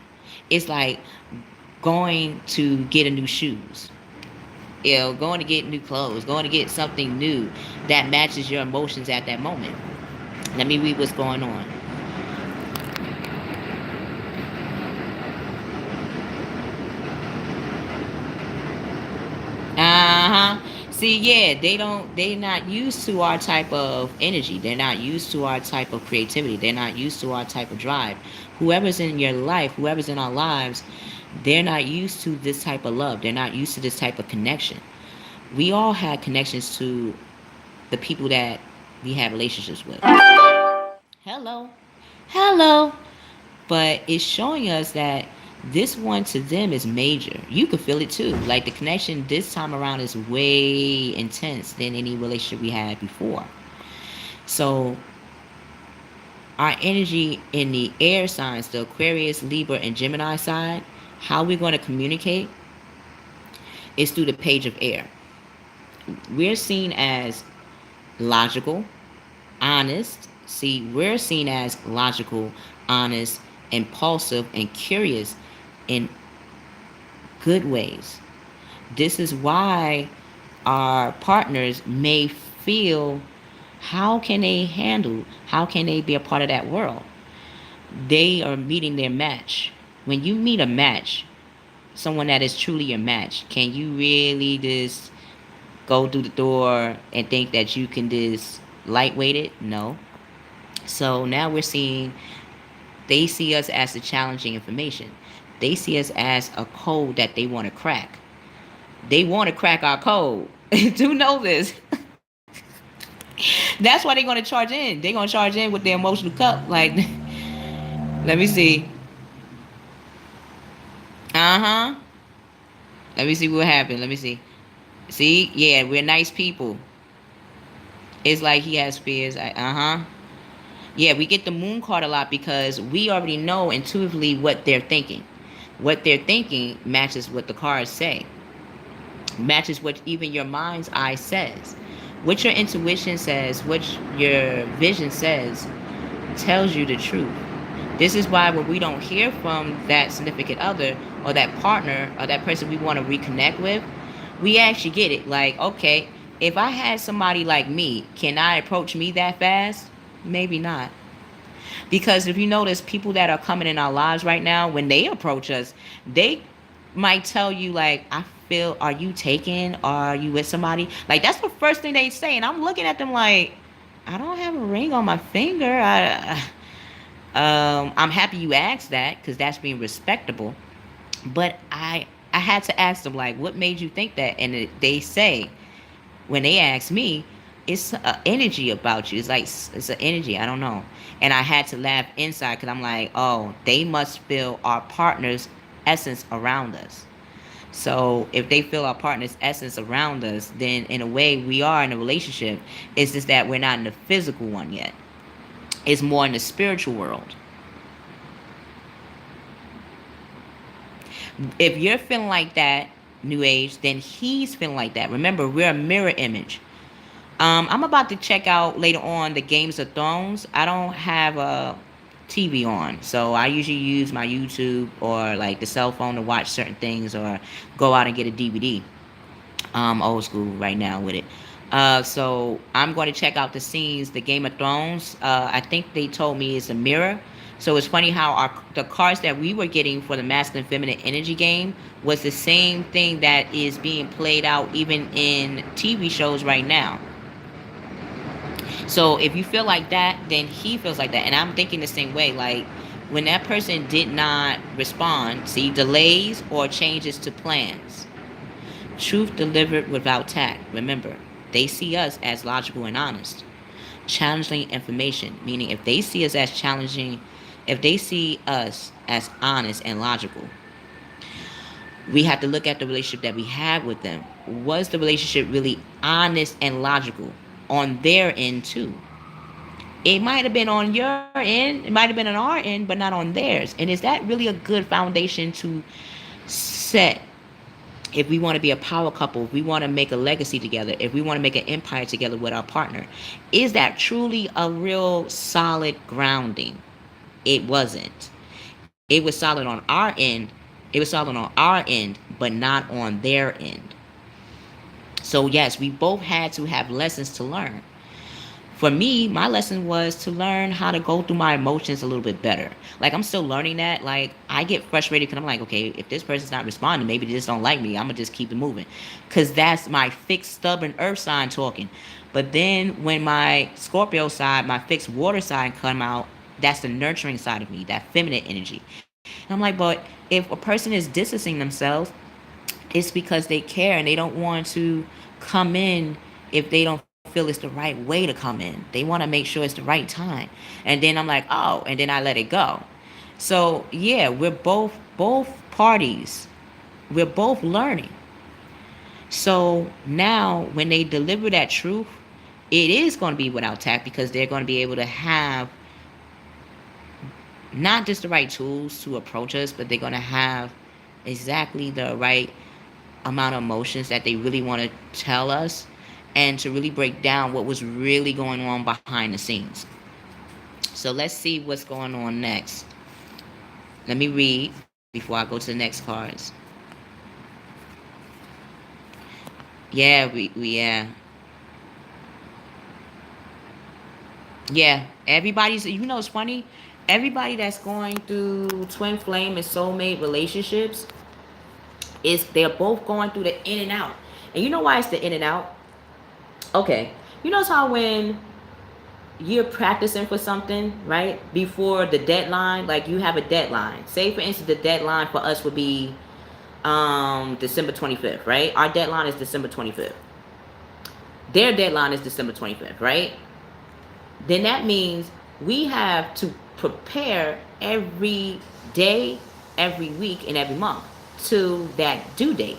It's like going to get a new shoes, going to get new clothes, going to get something new that matches your emotions at that moment. Let me read what's going on. Uh-huh. See, yeah, they're not used to our type of energy. They're not used to our type of creativity. They're not used to our type of drive. Whoever's in your life, whoever's in our lives, they're not used to this type of love. They're not used to this type of connection. We all had connections to the people that we have relationships with. Hello. Hello. But it's showing us that this one to them is major. You can feel it too. Like the connection this time around is way intense than any relationship we had before. So our energy in the air signs, the Aquarius, Libra, and Gemini side, how we're going to communicate is through the page of air. We're seen as logical, honest. See, we're seen as logical, honest, impulsive, and curious in good ways. This is why our partners may feel, how can they be a part of that world? They are meeting their match. When you meet a match, someone that is truly your match, can you really just go through the door and think that you can just lightweight it? No. So now we're seeing they see us as the challenging information. They see us as a code that they want to crack. They want to crack our code. Do know this. That's why they're going to charge in. They're going to charge in with their emotional cup. Like, let me see. Uh huh. Let me see what happened. Let me see. See, yeah, we're nice people. It's like he has fears. Uh huh. Yeah, we get the moon card a lot because we already know intuitively what they're thinking. What they're thinking matches what the cards say, matches what even your mind's eye says. What your intuition says, what your vision says, tells you the truth. This is why when we don't hear from that significant other or that partner or that person we want to reconnect with, we actually get it. Like, okay, if I had somebody like me, can I approach me that fast? Maybe not. Because if you notice, people that are coming in our lives right now, when they approach us, they might tell you, like, I feel, are you taken? Are you with somebody? Like, that's the first thing they say. And I'm looking at them like, I don't have a ring on my finger. I'm happy you asked that because that's being respectable. But I had to ask them, like, what made you think that? And they say, when they ask me, it's an energy about you. It's like it's an energy. I don't know. And I had to laugh inside because I'm like, oh, they must feel our partner's essence around us. So if they feel our partner's essence around us, then in a way we are in a relationship. It's just that we're not in the physical one yet. It's more in the spiritual world. If you're feeling like that, New Age, then he's feeling like that. Remember, we're a mirror image. I'm about to check out later on the Games of Thrones. I don't have a TV on, so I usually use my YouTube or like the cell phone to watch certain things or go out and get a DVD. Old school right now with it. So I'm going to check out the scenes, the Game of Thrones. I think they told me it's a mirror. So it's funny how the cards that we were getting for the masculine feminine energy game was the same thing that is being played out even in TV shows right now. So if you feel like that, then he feels like that. And I'm thinking the same way. Like when that person did not respond, see, delays or changes to plans. Truth delivered without tact. Remember, they see us as logical and honest. Challenging information, meaning if they see us as challenging, if they see us as honest and logical, we have to look at the relationship that we had with them. Was the relationship really honest and logical? on their end too. It might have been on your end, it might have been on our end, but not on theirs. And is that really a good foundation to set if we want to be a power couple, if we want to make a legacy together, if we want to make an empire together with our partner? Is that truly a real solid grounding? It wasn't. It was solid on our end. It was solid on our end, but not on their end. So yes, we both had to have lessons to learn. For me, my lesson was to learn how to go through my emotions a little bit better. Like, I'm still learning that. Like, I get frustrated because I'm like, okay, if this person's not responding, maybe they just don't like me. I'm going to just keep it moving. Because that's my fixed, stubborn earth sign talking. But then when my Scorpio side, my fixed water side come out, that's the nurturing side of me, that feminine energy. And I'm like, but if a person is distancing themselves, it's because they care and they don't want to come in if they don't feel it's the right way to come in. They want to make sure it's the right time. And then I'm like, oh, and then I let it go. So yeah, we're both parties. We're both learning. So now when they deliver that truth, it is going to be without tact, because they're going to be able to have not just the right tools to approach us, but they're going to have exactly the right amount of emotions that they really want to tell us, and to really break down what was really going on behind the scenes. So let's see what's going on next. Let me read before I go to the next cards. Yeah, yeah. Everybody's, it's funny. Everybody that's going through twin flame and soulmate relationships, is they're both going through the in and out. And you know why it's the in and out? Okay. You notice how when you're practicing for something, right? Before the deadline, like you have a deadline. Say for instance, the deadline for us would be December 25th, right? Our deadline is December 25th. Their deadline is December 25th, right? Then that means we have to prepare every day, every week, and every month to that due date.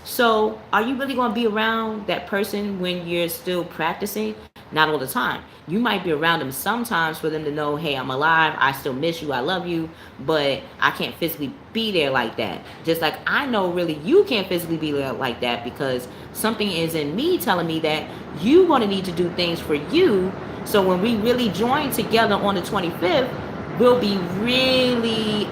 So are you really going to be around that person when you're still practicing? Not all the time. You might be around them sometimes for them to know, hey, I'm alive, I still miss you, I love you, but I can't physically be there like that. Just like I know really you can't physically be there like that, because something is in me telling me that you're going to need to do things for you. So when we really join together on the 25th, we'll be really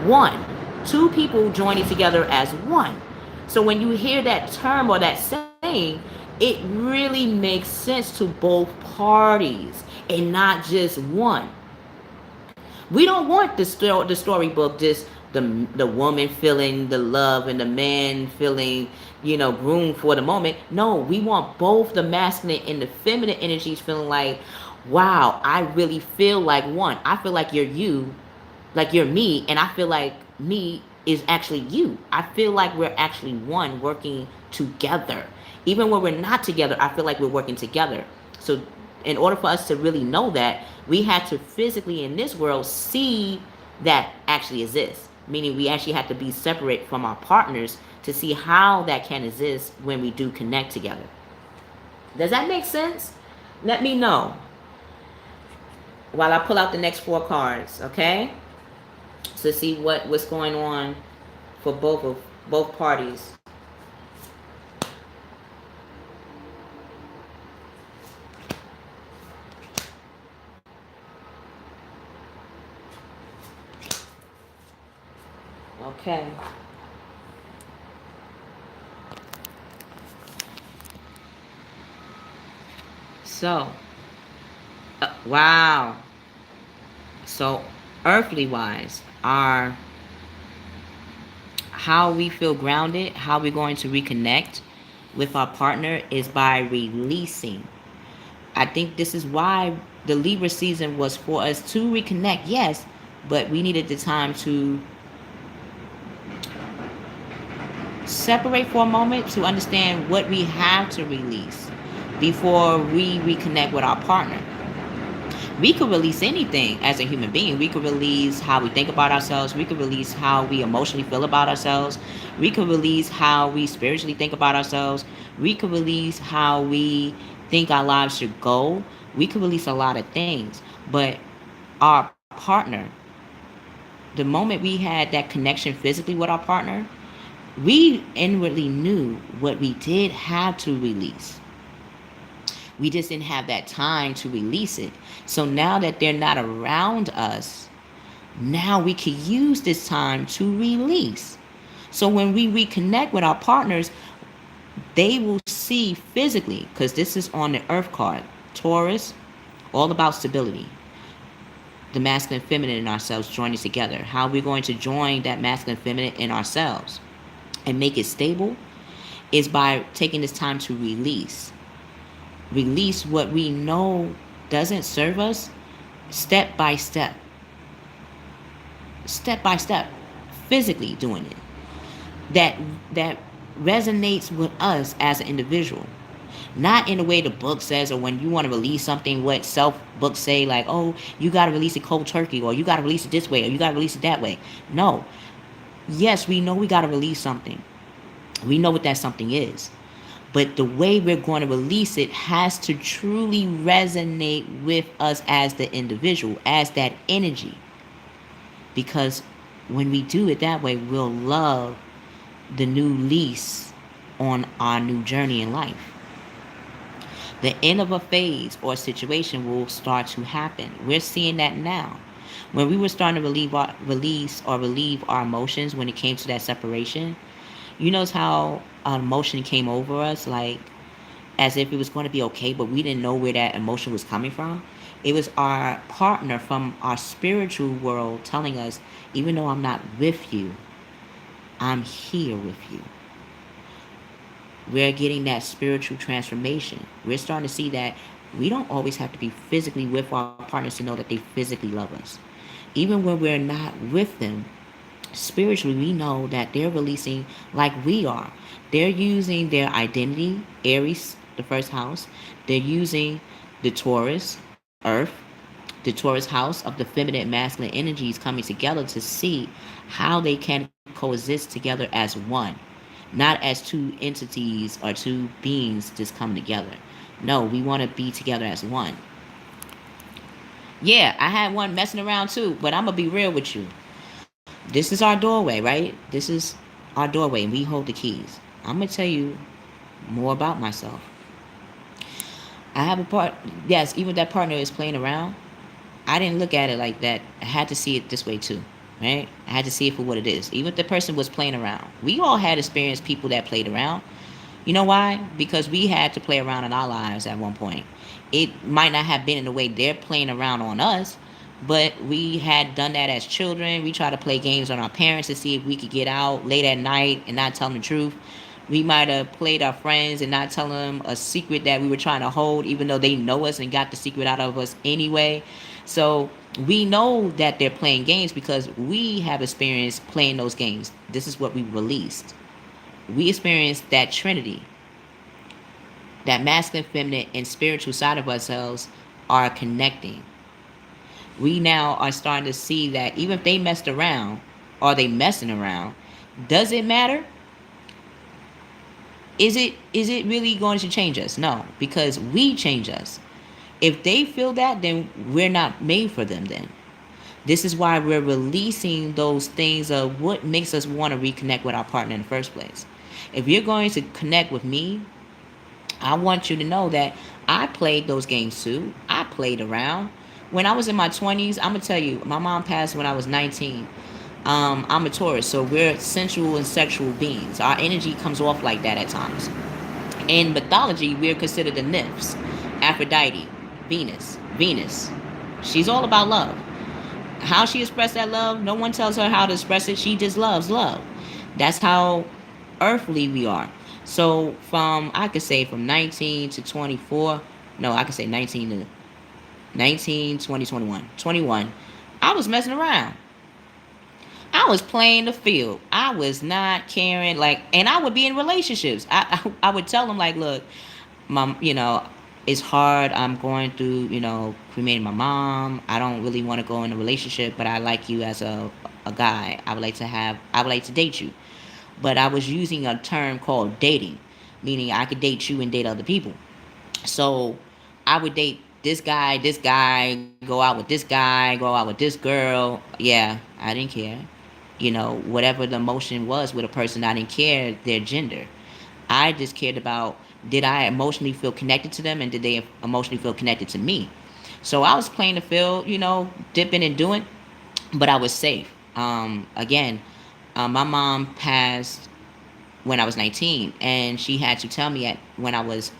one. Two people joining together as one. So when you hear that term or that saying, it really makes sense to both parties and not just one. We don't want the storybook just the woman feeling the love and the man feeling, groomed for the moment. No, we want both the masculine and the feminine energies feeling like, wow, I really feel like one. I feel like you're you, like you're me, and I feel like me is actually you. I feel like we're actually one, working together. Even when we're not together, I feel like we're working together. So in order for us to really know that, we had to physically in this world see that actually exists. Meaning we actually have to be separate from our partners to see how that can exist when we do connect together. Does that make sense? Let me know while I pull out the next 4 cards, okay? To see what's going on for both parties. Okay. So, wow. So, earthly wise, how we feel grounded, how we're going to reconnect with our partner is by releasing. I think this is why the Libra season was for us to reconnect, yes, but we needed the time to separate for a moment to understand what we have to release before we reconnect with our partner. We could release anything as a human being. We could release how we think about ourselves. We could release how we emotionally feel about ourselves. We could release how we spiritually think about ourselves. We could release how we think our lives should go, we could release a lot of things. But our partner, the moment we had that connection physically with our partner, we inwardly knew what we did have to release. We just didn't have that time to release it. So now that they're not around us, now we can use this time to release. So when we reconnect with our partners, they will see physically, because this is on the earth card, Taurus, all about stability. The masculine and feminine in ourselves joining together. How we're going to join that masculine and feminine in ourselves and make it stable is by taking this time to release. Release what we know doesn't serve us, step by step. Step by step. Physically doing it. That resonates with us as an individual. Not in the way the book says, or when you want to release something, what self books say, like, oh, you got to release it cold turkey, or you got to release it this way, or you got to release it that way. No. Yes, we know we got to release something. We know what that something is. But the way we're going to release it has to truly resonate with us as the individual, as that energy. Because when we do it that way, we'll love the new lease on our new journey in life. The end of a phase or situation will start to happen. We're seeing that now. When we were starting to relieve our emotions when it came to that separation, you notice how an emotion came over us, like as if it was going to be okay, but we didn't know where that emotion was coming from. It was our partner from our spiritual world telling us, even though I'm not with you, I'm here with you. We're getting that spiritual transformation. We're starting to see that we don't always have to be physically with our partners to know that they physically love us. Even when we're not with them, spiritually, we know that they're releasing like we are. They're using their identity, Aries, the first house. They're using the Taurus, Earth, the Taurus house of the feminine and masculine energies coming together to see how they can coexist together as one. Not as two entities or two beings just come together. No, we want to be together as one. Yeah, I had one messing around too, but I'm going to be real with you. This is our doorway, right? This is our doorway, and we hold the keys. I'm going to tell you more about myself. I have a part, yes, even that partner is playing around. I didn't look at it like that. I had to see it this way too, right? I had to see it for what it is. Even if the person was playing around. We all had experienced people that played around. You know why? Because we had to play around in our lives at one point. It might not have been in the way they're playing around on us, but we had done that as children. We tried to play games on our parents to see if we could get out late at night and not tell them the truth. We might have played our friends and not tell them a secret that we were trying to hold, even though they know us and got the secret out of us anyway. So we know that they're playing games because we have experienced playing those games. This is what we released. We experienced that trinity. That masculine, feminine, and spiritual side of ourselves are connecting. We now are starting to see that even if they messed around or they messing around, does it matter? Is it really going to change us? No, because we change us. If they feel that, then we're not made for them then. This is why we're releasing those things of what makes us want to reconnect with our partner in the first place. If you're going to connect with me, I want you to know that I played those games too. I played around. When I was in my 20s, I'm going to tell you, my mom passed when I was 19. I'm a Taurus, so we're sensual and sexual beings. Our energy comes off like that at times. In mythology, we're considered the nymphs. Aphrodite, Venus. She's all about love. How she expressed that love, no one tells her how to express it. She just loves love. That's how earthly we are. So I could say from 19 to 24, no, I could say 19, 20, 21. 21, I was messing around. I was playing the field. I was not caring, and I would be in relationships. I would tell them, like, look, mom, it's hard. I'm going through, cremating my mom. I don't really want to go in a relationship, but I like you as a guy. I would like to date you. But I was using a term called dating, meaning I could date you and date other people. So I would date this guy, go out with this guy, go out with this girl. Yeah, I didn't care. Whatever the emotion was with a person, I didn't care their gender. I just cared about, did I emotionally feel connected to them, and did they emotionally feel connected to me? So I was playing the field, dipping and doing, but I was safe. Again, my mom passed when I was 19, and she had to tell me when I was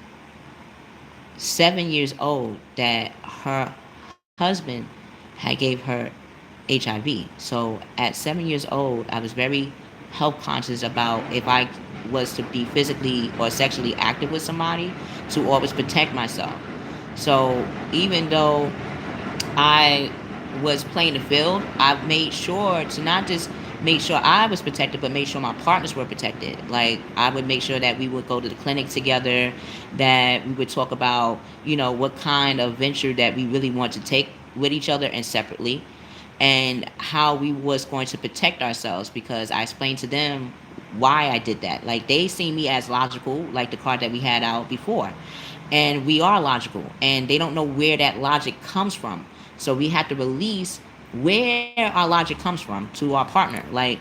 7 years old that her husband had gave her HIV. So at 7 years old, I was very health conscious about if I was to be physically or sexually active with somebody, to always protect myself. So even though I was playing the field, I made sure to not just make sure I was protected, but make sure my partners were protected. Like, I would make sure that we would go to the clinic together, that we would talk about, what kind of venture that we really want to take with each other and separately, and how we was going to protect ourselves, because I explained to them why I did that. Like, they see me as logical, like the card that we had out before, and we are logical, and they don't know where that logic comes from. So we have to release where our logic comes from to our partner. Like,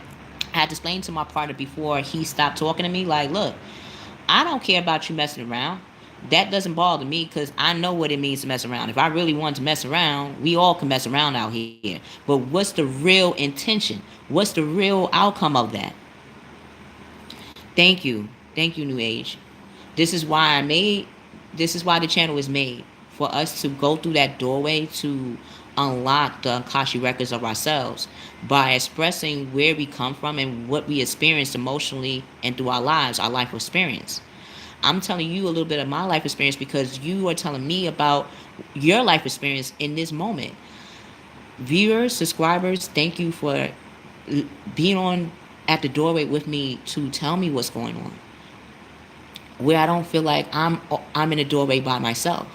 I had to explain to my partner before he stopped talking to me, like, look, I don't care about you messing around. That doesn't bother me, because I know what it means to mess around. If I really want to mess around, we all can mess around out here. But what's the real intention? What's the real outcome of that? Thank you. Thank you, New Age. This is why I made this is why the channel is made, for us to go through that doorway to unlock the Akashi records of ourselves by expressing where we come from and what we experienced emotionally and through our lives, our life experience. I'm telling you a little bit of my life experience because you are telling me about your life experience in this moment. Viewers, subscribers, thank you for being on at the doorway with me to tell me what's going on, where I don't feel like I'm in a doorway by myself.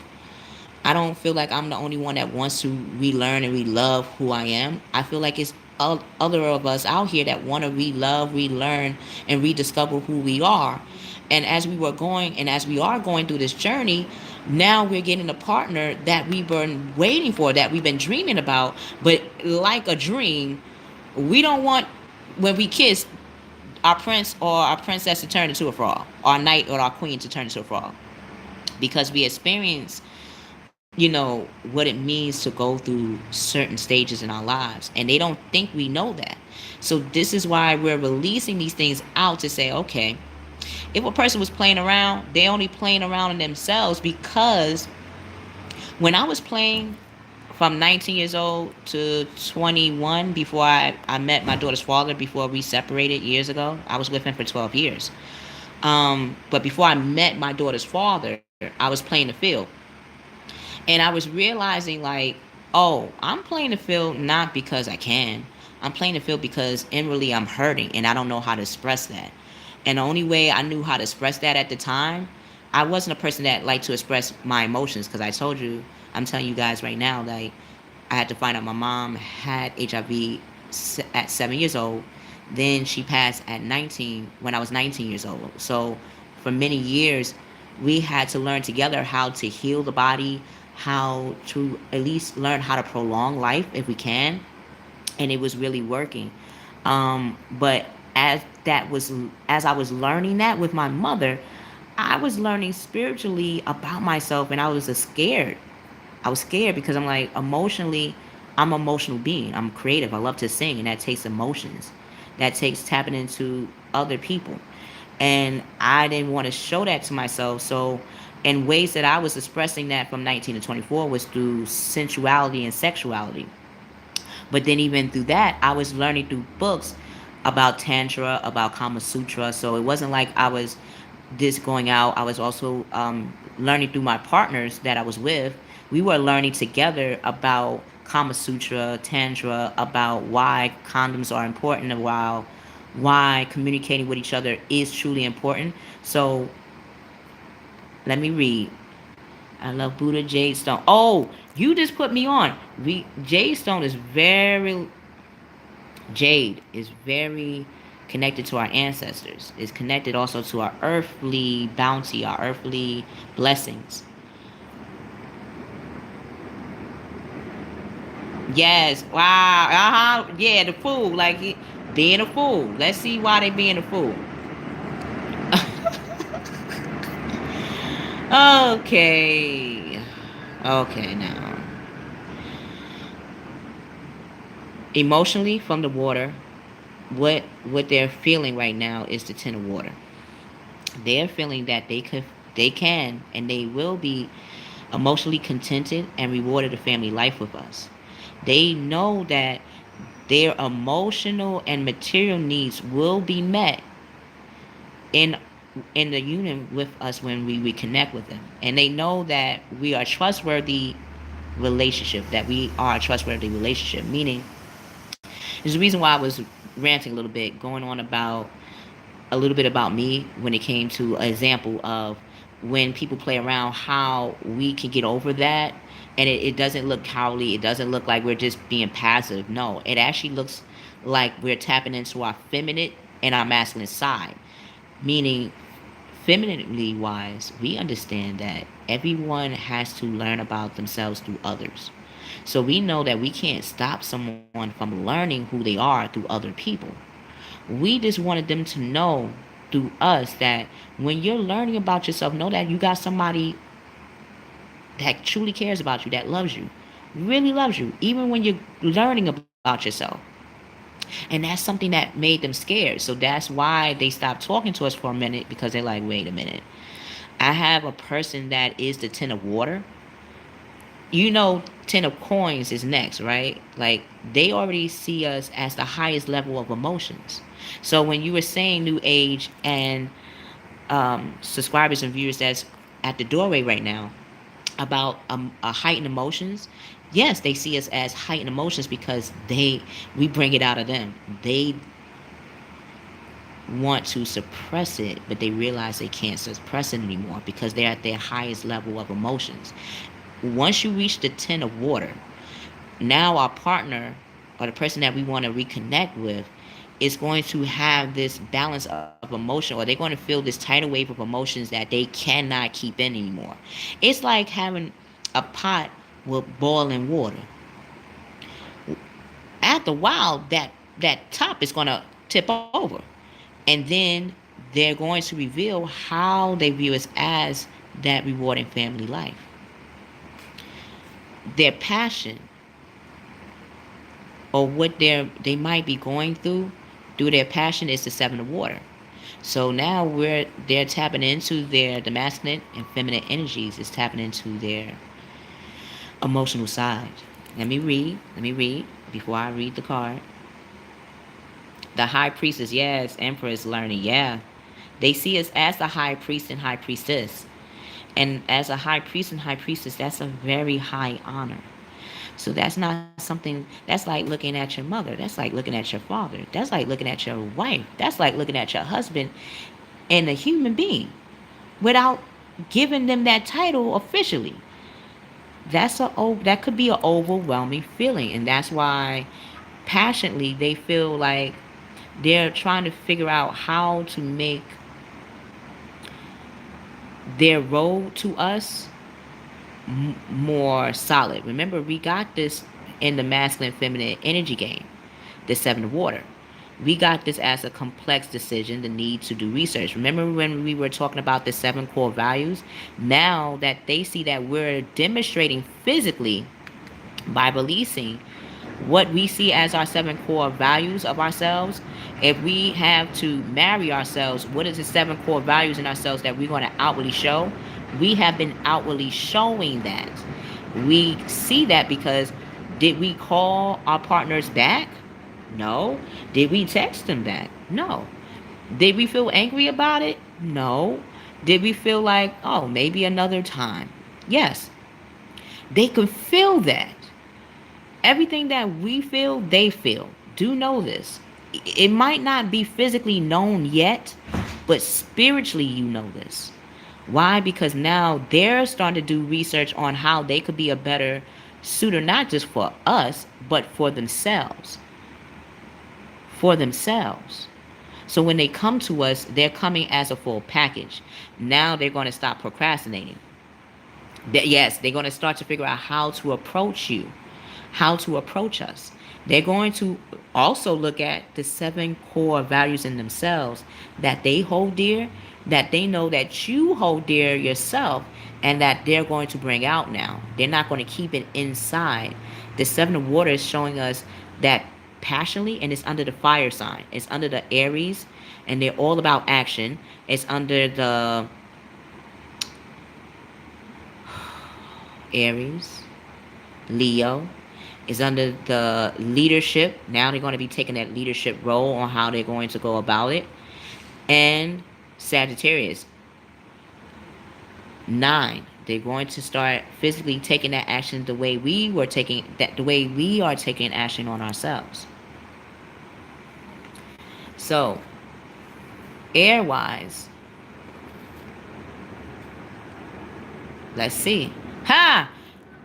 I don't feel like I'm the only one that wants to relearn and relove who I am. I feel like it's other of us out here that want to relove, relearn, and rediscover who we are. And as we are going through this journey, now we're getting a partner that we've been waiting for, that we've been dreaming about. But like a dream, we don't want, when we kiss, our prince or our princess to turn into a frog, our knight or our queen to turn into a frog, because we experience, what it means to go through certain stages in our lives, and they don't think we know that. So this is why we're releasing these things out, to say, okay, if a person was playing around, they only playing around in themselves, because when I was playing from 19 years old to 21, before I met my daughter's father, before we separated years ago, I was with him for 12 years. But before I met my daughter's father, I was playing the field. And I was realizing, like, oh, I'm playing the field not because I can. I'm playing the field because inwardly I'm hurting and I don't know how to express that. And the only way I knew how to express that at the time, I wasn't a person that liked to express my emotions, because I told you, I'm telling you guys right now, like, I had to find out my mom had HIV at 7 years old. Then she passed at 19, when I was 19 years old. So for many years, we had to learn together how to heal the body, how to at least learn how to prolong life if we can. And it was really working. But as I was learning that with my mother, I was learning spiritually about myself, and I was scared. I was scared because I'm like, emotionally, I'm an emotional being. I'm creative. I love to sing, and that takes emotions. That takes tapping into other people. And I didn't want to show that to myself. So, in ways that I was expressing that from 19 to 24 was through sensuality and sexuality. But then even through that, I was learning through books about Tantra, about Kama Sutra. So it wasn't like I was just going out. I was also learning through my partners that I was with. We were learning together about Kama Sutra, Tantra, about why condoms are important, and why communicating with each other is truly important. So let me read. I love Buddha Jade Stone. Oh, you just put me on. Jade Stone is very Jade is very connected to our ancestors. Is connected also to our earthly bounty, our earthly blessings. Yes. Wow. Yeah, the fool. Like being a fool. Let's see why they being a fool. Okay. Okay, now. Emotionally from the water, what they're feeling right now is the Ten of Water. They're feeling that they can and they will be emotionally contented and rewarded a family life with us. They know that their emotional and material needs will be met in in the union with us when we reconnect with them. And they know that we are trustworthy relationship, that we are a trustworthy relationship, meaning there's a reason why I was ranting a little bit, going on about a little bit about me when it came to an example of when people play around, how we can get over that. And it doesn't look cowardly. It doesn't look like we're just being passive. No, it actually looks like we're tapping into our feminine and our masculine side. Meaning, femininely wise, we understand that everyone has to learn about themselves through others. So we know that we can't stop someone from learning who they are through other people. We just wanted them to know through us that when you're learning about yourself, know that you got somebody that truly cares about you, that loves you, really loves you, even when you're learning about yourself. And that's something that made them scared. So that's why they stopped talking to us for a minute, because they're like, wait a minute. I have a person that is the Ten of Water. You know, Ten of Coins is next, right? Like, they already see us as the highest level of emotions. So when you were saying New Age and subscribers and viewers that's at the doorway right now about heightened emotions, yes, they see us as heightened emotions because we bring it out of them. They want to suppress it, but they realize they can't suppress it anymore because they're at their highest level of emotions. Once you reach the Ten of Water, now our partner or the person that we want to reconnect with is going to have this balance of emotion, or they're going to feel this tidal wave of emotions that they cannot keep in anymore. It's like having a pot with boiling water. After a while, that top is going to tip over, and then they're going to reveal how they view us as that rewarding family life. Their passion, or what they might be going through their passion, is the Seven of Water. So now they're tapping into the masculine and feminine energies, is tapping into their emotional side. Let me read before I read the card. The high priestess, yes, empress learning, yeah. They see us as the high priest and high priestess. And as a high priest and high priestess, that's a very high honor. So that's not something, that's like looking at your mother. That's like looking at your father. That's like looking at your wife. That's like looking at your husband and a human being without giving them that title officially. That could be an overwhelming feeling, and that's why passionately they feel like they're trying to figure out how to make their role to us more solid. Remember, we got this in the masculine feminine energy game, the Seven of Water. We got this as a complex decision, the need to do research. Remember when we were talking about the seven core values? Now that they see that we're demonstrating physically by releasing what we see as our seven core values of ourselves. If we have to marry ourselves, what is the seven core values in ourselves that we're going to outwardly show? We have been outwardly showing that. We see that because did we call our partners back? No. Did we text them back? No. Did we feel angry about it? No. Did we feel like, oh, maybe another time? Yes. They can feel that. Everything that we feel, they feel. Do know this. It might not be physically known yet, but spiritually you know this. Why? Because now they're starting to do research on how they could be a better suitor, not just for us, but for themselves. For themselves. So when they come to us, they're coming as a full package. Now they're going to stop procrastinating. Yes, they're going to start to figure out how to approach you, how to approach us. They're going to also look at the 7 core values in themselves that they hold dear, that they know that you hold dear yourself, and that they're going to bring out now. They're not going to keep it inside. The 7 of water is showing us that passionately, and it's under the fire sign. It's under the Aries, and they're all about action. It's under the Aries, Leo, is under the leadership. Now they're going to be taking that leadership role on how they're going to go about it. And Sagittarius, 9. They're going to start physically taking that action the way we were taking that, the way we are taking action on ourselves. So, air-wise, let's see. Ha!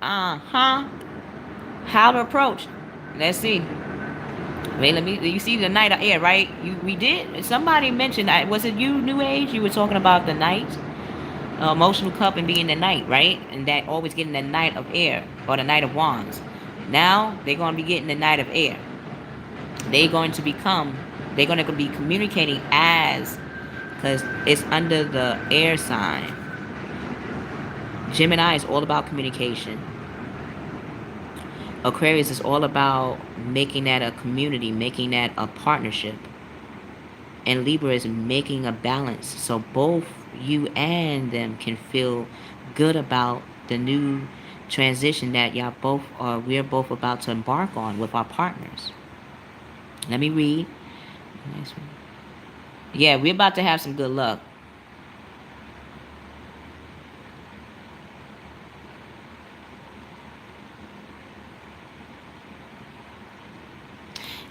Uh-huh. How to approach. Let's see. Wait, let me. You see the Knight of Air, right? We did. Somebody mentioned that. Was it you, New Age? You were talking about the Knight, emotional cup, and being the Knight, right? And that always getting the Knight of Air or the Knight of Wands. Now they're going to be getting the Knight of Air. They're going to become. They're going to be communicating as, because it's under the air sign. Gemini is all about communication. Aquarius is all about making that a community, making that a partnership. And Libra is making a balance so both you and them can feel good about the new transition that we're both about to embark on with our partners. Let me read. Yeah, we're about to have some good luck.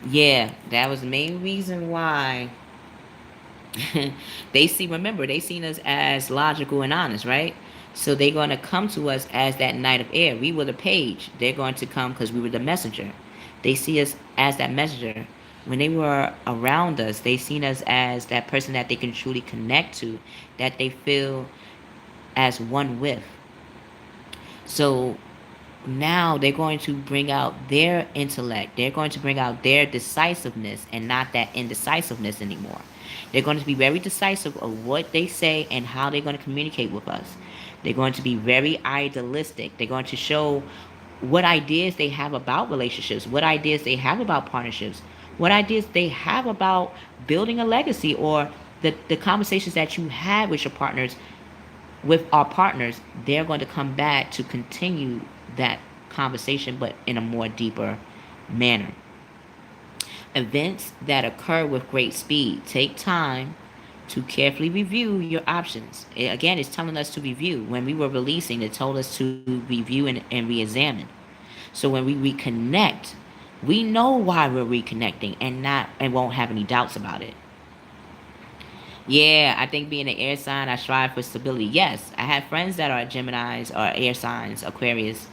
Yeah, that was the main reason why they seen us as logical and honest, right? So they're going to come to us as that Knight of Air. We were the page. They're going to come because we were the messenger. They see us as that messenger. When they were around us, they seen us as that person that they can truly connect to, that they feel as one with. So now they're going to bring out their intellect. They're going to bring out their decisiveness and not that indecisiveness anymore. They're going to be very decisive of what they say and how they're going to communicate with us. They're going to be very idealistic. They're going to show what ideas they have about relationships, what ideas they have about partnerships, what ideas they have about building a legacy, or the conversations that you have with your partners, with our partners. They're going to come back to continue that conversation, but in a more deeper manner. Events that occur with great speed. Take time to carefully review your options. Again, it's telling us to review. When we were releasing, it told us to review and re-examine. So when we reconnect, we know why we're reconnecting and won't have any doubts about it. Yeah, I think being an air sign, I strive for stability. Yes, I have friends that are Geminis or air signs, Aquarius.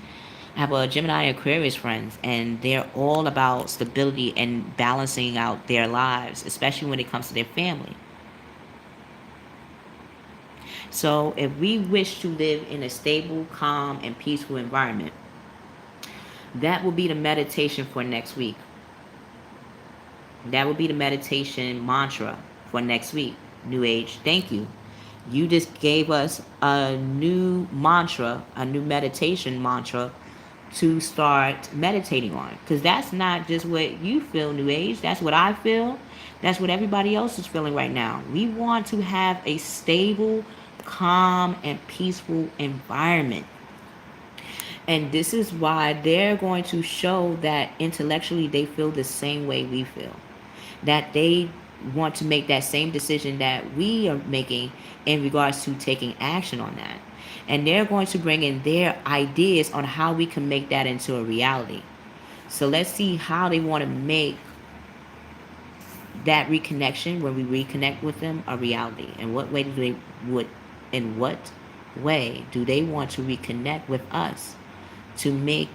I have a Gemini Aquarius friends, and they're all about stability and balancing out their lives, especially when it comes to their family. So if we wish to live in a stable, calm, and peaceful environment, that will be the meditation for next week. That will be the meditation mantra for next week. New Age, thank you. You just gave us a new mantra, a new meditation mantra to start meditating on. Because that's not just what you feel, New Age. That's what I feel. That's what everybody else is feeling right now. We want to have a stable, calm, and peaceful environment. And this is why they're going to show that intellectually they feel the same way we feel. That they want to make that same decision that we are making in regards to taking action on that. And they're going to bring in their ideas on how we can make that into a reality. So let's see how they want to make that reconnection, when we reconnect with them, a reality. And what way in what way do they want to reconnect with us to make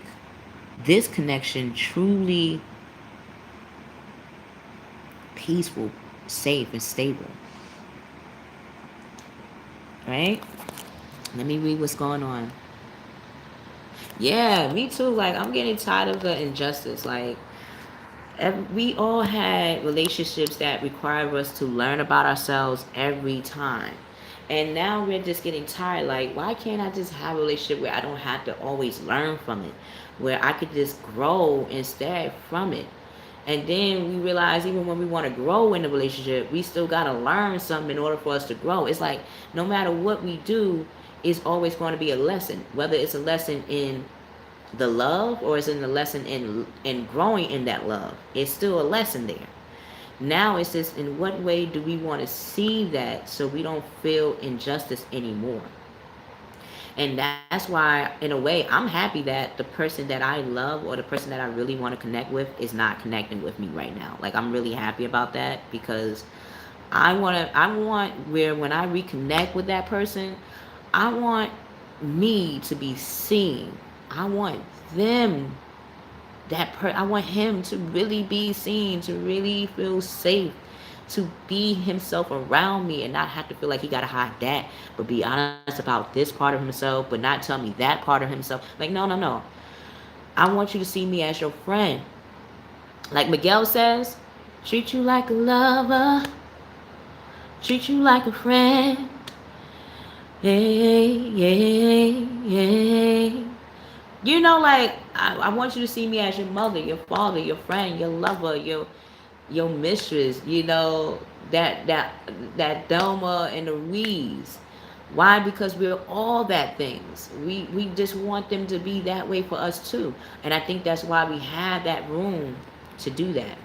this connection truly peaceful, safe, and stable. Right? Let me read what's going on. Yeah, me too. Like, I'm getting tired of the injustice. Like, we all had relationships that require us to learn about ourselves every time. And now we're just getting tired. Like, why can't I just have a relationship where I don't have to always learn from it? Where I could just grow instead from it. And then we realize even when we want to grow in the relationship, we still got to learn something in order for us to grow. It's like no matter what we do, it's always going to be a lesson. Whether it's a lesson in the love or it's in the lesson in growing in that love, it's still a lesson there. Now it's just in what way do we want to see that so we don't feel injustice anymore. And that's why in a way I'm happy that the person that I love or the person that I really want to connect with is not connecting with me right now. Like, I'm really happy about that because I want where when I reconnect with that person, I want me to be seen. I want them I want him to really be seen, to really feel safe, to be himself around me and not have to feel like he gotta hide that, but be honest about this part of himself, but not tell me that part of himself. Like, no, no, no. I want you to see me as your friend. Like Miguel says, treat you like a lover, treat you like a friend. Hey, yeah, yeah. You know, like I want you to see me as your mother, your father, your friend, your lover, your mistress. You know that Delma and the Reeves. Why? Because we're all that things. We just want them to be that way for us too, and I think that's why we have that room to do that.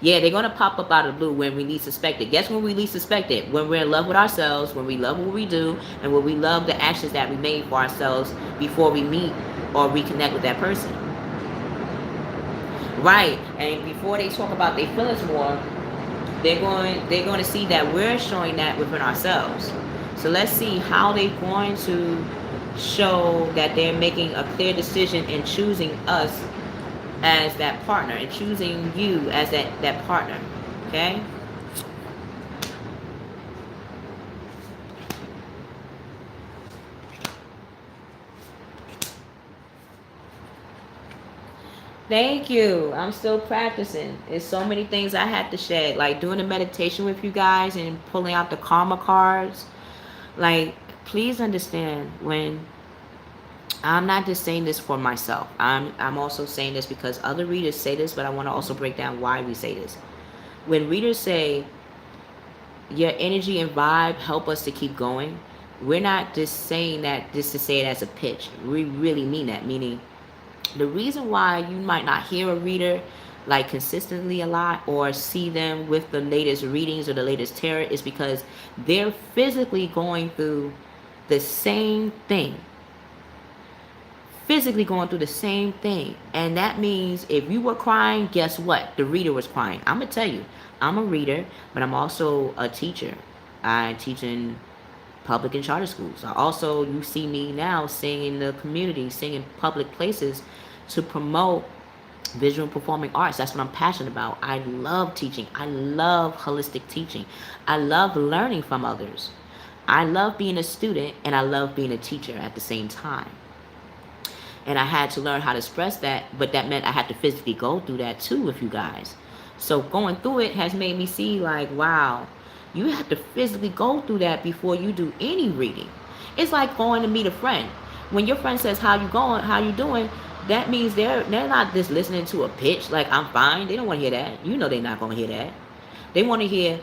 Yeah, they're gonna pop up out of the blue when we least suspect it. Guess when we least suspect it? When we're in love with ourselves, when we love what we do, and when we love the actions that we made for ourselves before we meet or reconnect with that person. Right. And before they talk about their feelings more, they're going to see that we're showing that within ourselves. So let's see how they're going to show that they're making a clear decision in choosing us as that partner and choosing you as that partner. Okay? Thank you. I'm still practicing. There's so many things I had to shed. Like doing a meditation with you guys and pulling out the karma cards. Like, please understand when I'm not just saying this for myself. I'm also saying this because other readers say this, but I want to also break down why we say this. When readers say your energy and vibe help us to keep going, we're not just saying that just to say it as a pitch. We really mean that. Meaning, the reason why you might not hear a reader like consistently a lot or see them with the latest readings or the latest tarot is because they're physically going through the same thing, physically going through the same thing. And that means if you were crying, guess what? The reader was crying. I'm going to tell you, I'm a reader, but I'm also a teacher. I teach in public and charter schools. I also, you see me now sing in the community, sing in public places to promote visual and performing arts. That's what I'm passionate about. I love teaching. I love holistic teaching. I love learning from others. I love being a student and I love being a teacher at the same time. And I had to learn how to express that, but that meant I had to physically go through that too with you guys. So going through it has made me see like, wow, you have to physically go through that before you do any reading. It's like going to meet a friend. When your friend says, how you going, how you doing, that means they're not just listening to a pitch like I'm fine. They don't want to hear that. You know they're not going to hear that. They want to hear,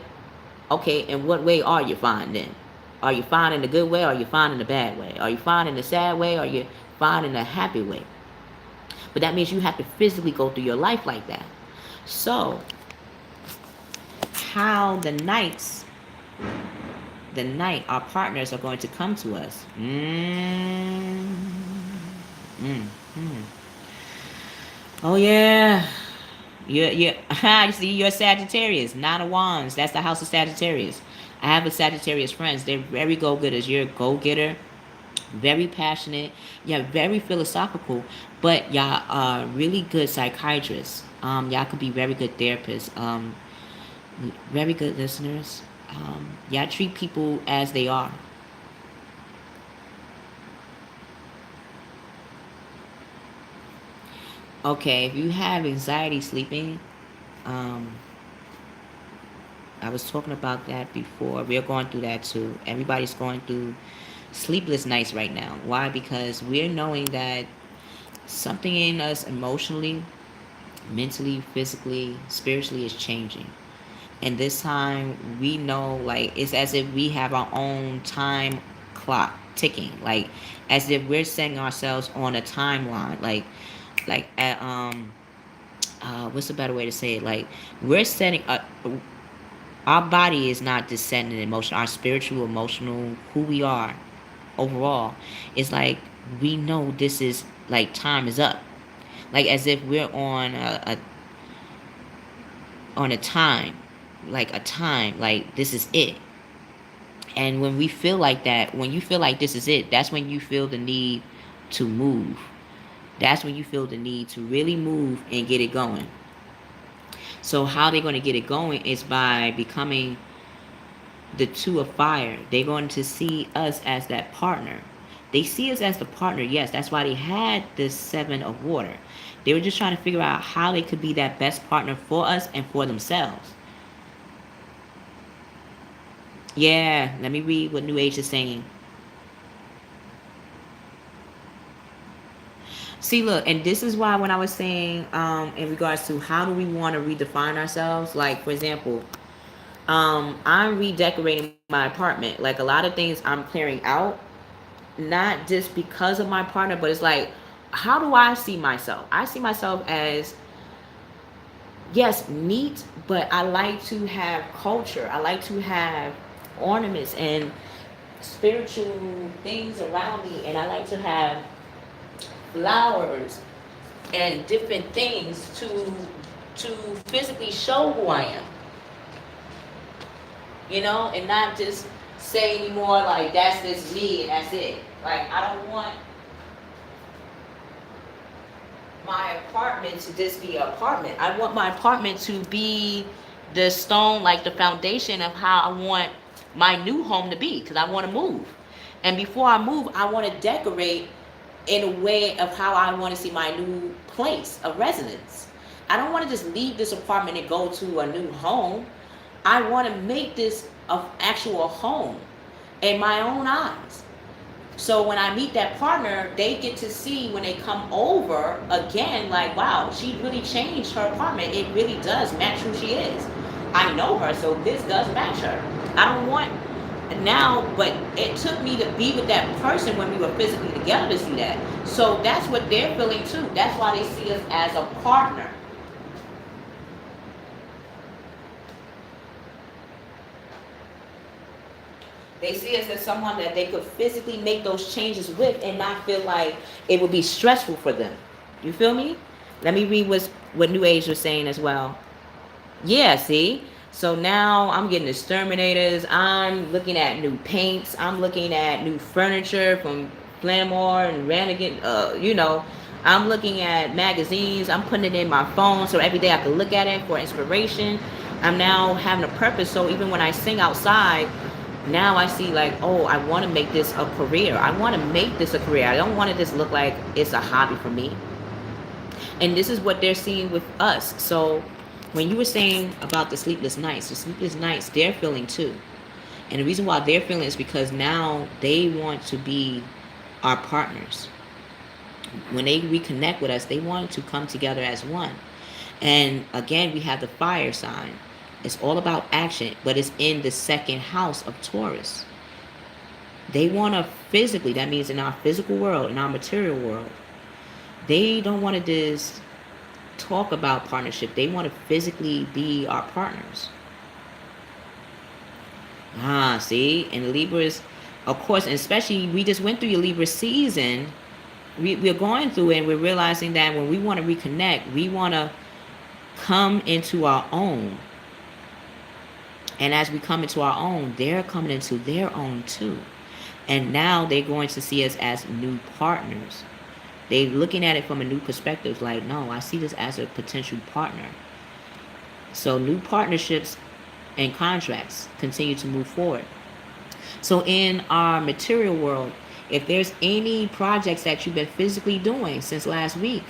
okay, in what way are you fine then? Are you fine in the good way or are you fine in the bad way? Are you fine in the sad way or are you fine in the happy way? But that means you have to physically go through your life like that. So, how the night our partners are going to come to us. Mm. Oh yeah. Yeah. You see, you're a Sagittarius, Nine of Wands. That's the house of Sagittarius. I have a Sagittarius friends. They're very go-getters. You're a go-getter, very passionate. Yeah, very philosophical. But y'all are really good psychiatrists. Y'all could be very good therapists. Very good listeners. Y'all treat people as they are. Okay, if you have anxiety sleeping, um, I was talking about that before. We're going through that too. Everybody's going through sleepless nights right now. Why? Because we're knowing that something in us emotionally, mentally, physically, spiritually is changing. And this time we know, like, it's as if we have our own time clock ticking, like as if we're setting ourselves on a timeline, like at what's a better way to say it, like we're setting a, our body is not just setting an emotion, our spiritual, emotional, who we are overall, it's like we know this is like time is up, like as if we're on a time, like a time, like this is it. And when we feel like that, when you feel like this is it, that's when you feel the need to move. That's when you feel the need to really move and get it going. So how they're going to get it going is by becoming the two of fire. They're going to see us as that partner. They see us as the partner, yes. That's why they had this seven of water. They were just trying to figure out how they could be that best partner for us and for themselves. Yeah, let me read what New Age is saying. See, look, and this is why when I was saying, in regards to how do we want to redefine ourselves, like for example, I'm redecorating my apartment. Like a lot of things I'm clearing out, not just because of my partner, but it's like, how do I see myself? I see myself as, yes, neat, but I like to have culture. I like to have ornaments and spiritual things around me, and I like to have flowers and different things to physically show who I am, and not just say anymore like that's just me and that's it. Like I don't want my apartment to just be an apartment. I want my apartment to be the stone, like the foundation of how I want my new home to be, because I want to move. And before I move, I want to decorate in a way of how I want to see my new place of residence. I don't want to just leave this apartment and go to a new home. I want to make this an actual home in my own eyes. So when I meet that partner, they get to see when they come over again, like, wow, she really changed her apartment. It really does match who she is. I know her, so this does match her. I don't want now, but it took me to be with that person when we were physically together to see that. So that's what they're feeling too. That's why they see us as a partner. They see us as someone that they could physically make those changes with and not feel like it would be stressful for them. You feel me? Let me read what New Age was saying as well. Yeah, see? So now I'm getting exterminators. I'm looking at new paints. I'm looking at new furniture from Flamore and Rannigan. I'm looking at magazines. I'm putting it in my phone so every day I can look at it for inspiration. I'm now having a purpose. So even when I sing outside, now I see like, oh, I want to make this a career. I want to make this a career. I don't want to just look like it's a hobby for me. And this is what they're seeing with us. So when you were saying about the sleepless nights, they're feeling too. And the reason why they're feeling is because now they want to be our partners. When they reconnect with us, they want to come together as one. And again, we have the fire sign. It's all about action, but it's in the second house of Taurus. They want to physically, that means in our physical world, in our material world, they don't want to just talk about partnership. They want to physically be our partners. See? And Libras, of course, and especially we just went through your Libra season. We're going through it and we're realizing that when we want to reconnect, we want to come into our own. And as we come into our own, they're coming into their own too. And now they're going to see us as new partners. They're looking at it from a new perspective. Like, no, I see this as a potential partner. So new partnerships and contracts continue to move forward. So in our material world, if there's any projects that you've been physically doing since last week,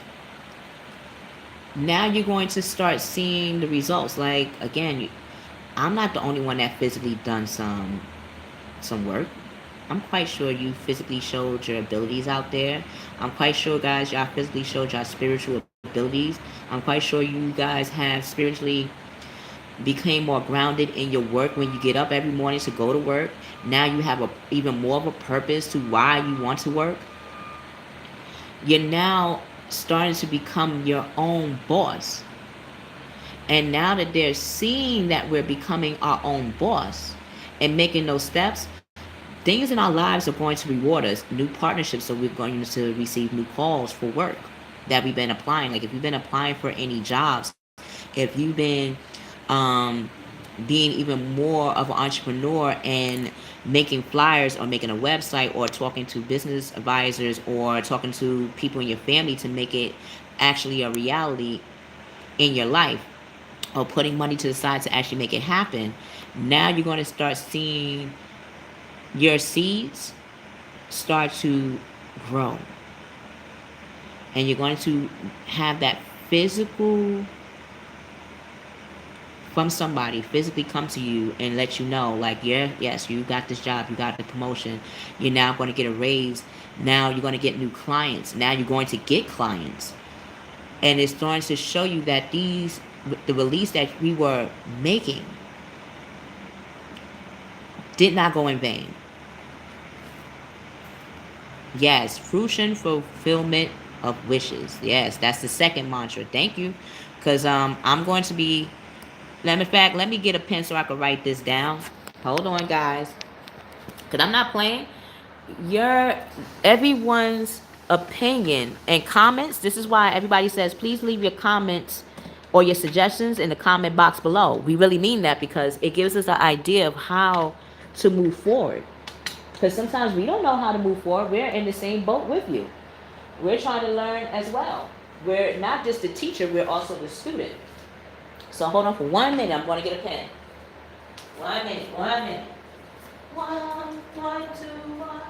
now you're going to start seeing the results. Like, again, I'm not the only one that physically done some work. I'm quite sure you physically showed your abilities out there. I'm quite sure, guys, y'all physically showed y'all spiritual abilities. I'm quite sure you guys have spiritually became more grounded in your work when you get up every morning to go to work. Now you have a even more of a purpose to why you want to work. You're now starting to become your own boss. And now that they're seeing that we're becoming our own boss and making those steps, things in our lives are going to reward us. New partnerships, so we're going to receive new calls for work that we've been applying. Like if you've been applying for any jobs, if you've been um, being even more of an entrepreneur and making flyers or making a website or talking to business advisors or talking to people in your family to make it actually a reality in your life, or putting money to the side to actually make it happen, now you're going to start seeing your seeds start to grow. And you're going to have that physical from somebody physically come to you and let you know, like, yeah, yes, you got this job, you got the promotion, you're now going to get a raise, now you're going to get new clients, now you're going to get clients. And it's starting to show you that the release that we were making did not go in vain. Yes, fruition, fulfillment of wishes. Yes, that's the second mantra. Thank you. Because I'm going to be, in fact, let me get a pen so I can write this down. Hold on, guys. Because I'm not playing. Your everyone's opinion and comments. This is why everybody says, please leave your comments or your suggestions in the comment box below. We really mean that because it gives us an idea of how to move forward. Because sometimes we don't know how to move forward. We're in the same boat with you. We're trying to learn as well. We're not just the teacher, we're also the student. So hold on for 1 minute. I'm going to get a pen. 1 minute, 1 minute. One, two, one.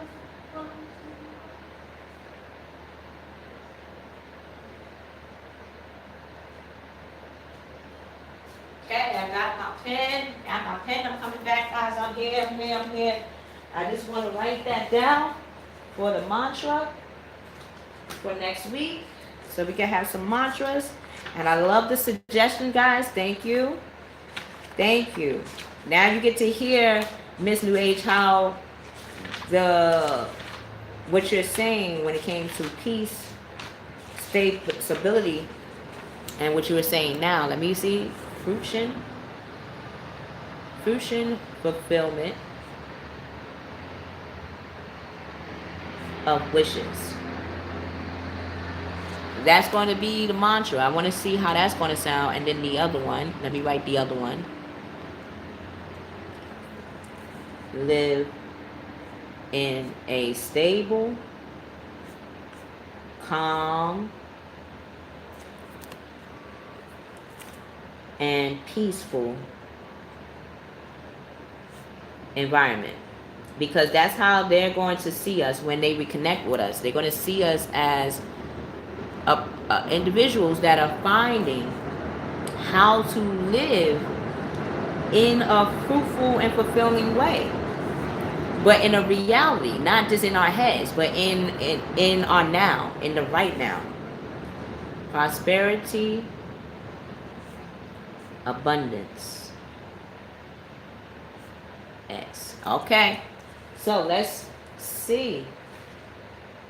Okay, I got my pen. I'm coming back, guys. I'm here. I just want to write that down for the mantra for next week, so we can have some mantras. And I love the suggestion, guys. Thank you. Now you get to hear, Miss New Age, how what you're saying when it came to peace, stability, and what you were saying now. Let me see. Fruition, fulfillment of wishes. That's going to be the mantra. I want to see how that's going to sound. And then the other one, let me write the other one. Live in a stable, calm, and peaceful environment. Because that's how they're going to see us when they reconnect with us. They're going to see us as individuals that are finding how to live in a fruitful and fulfilling way, but in a reality, not just in our heads, but in our now, in the right now. Prosperity, abundance. X. Okay, so let's see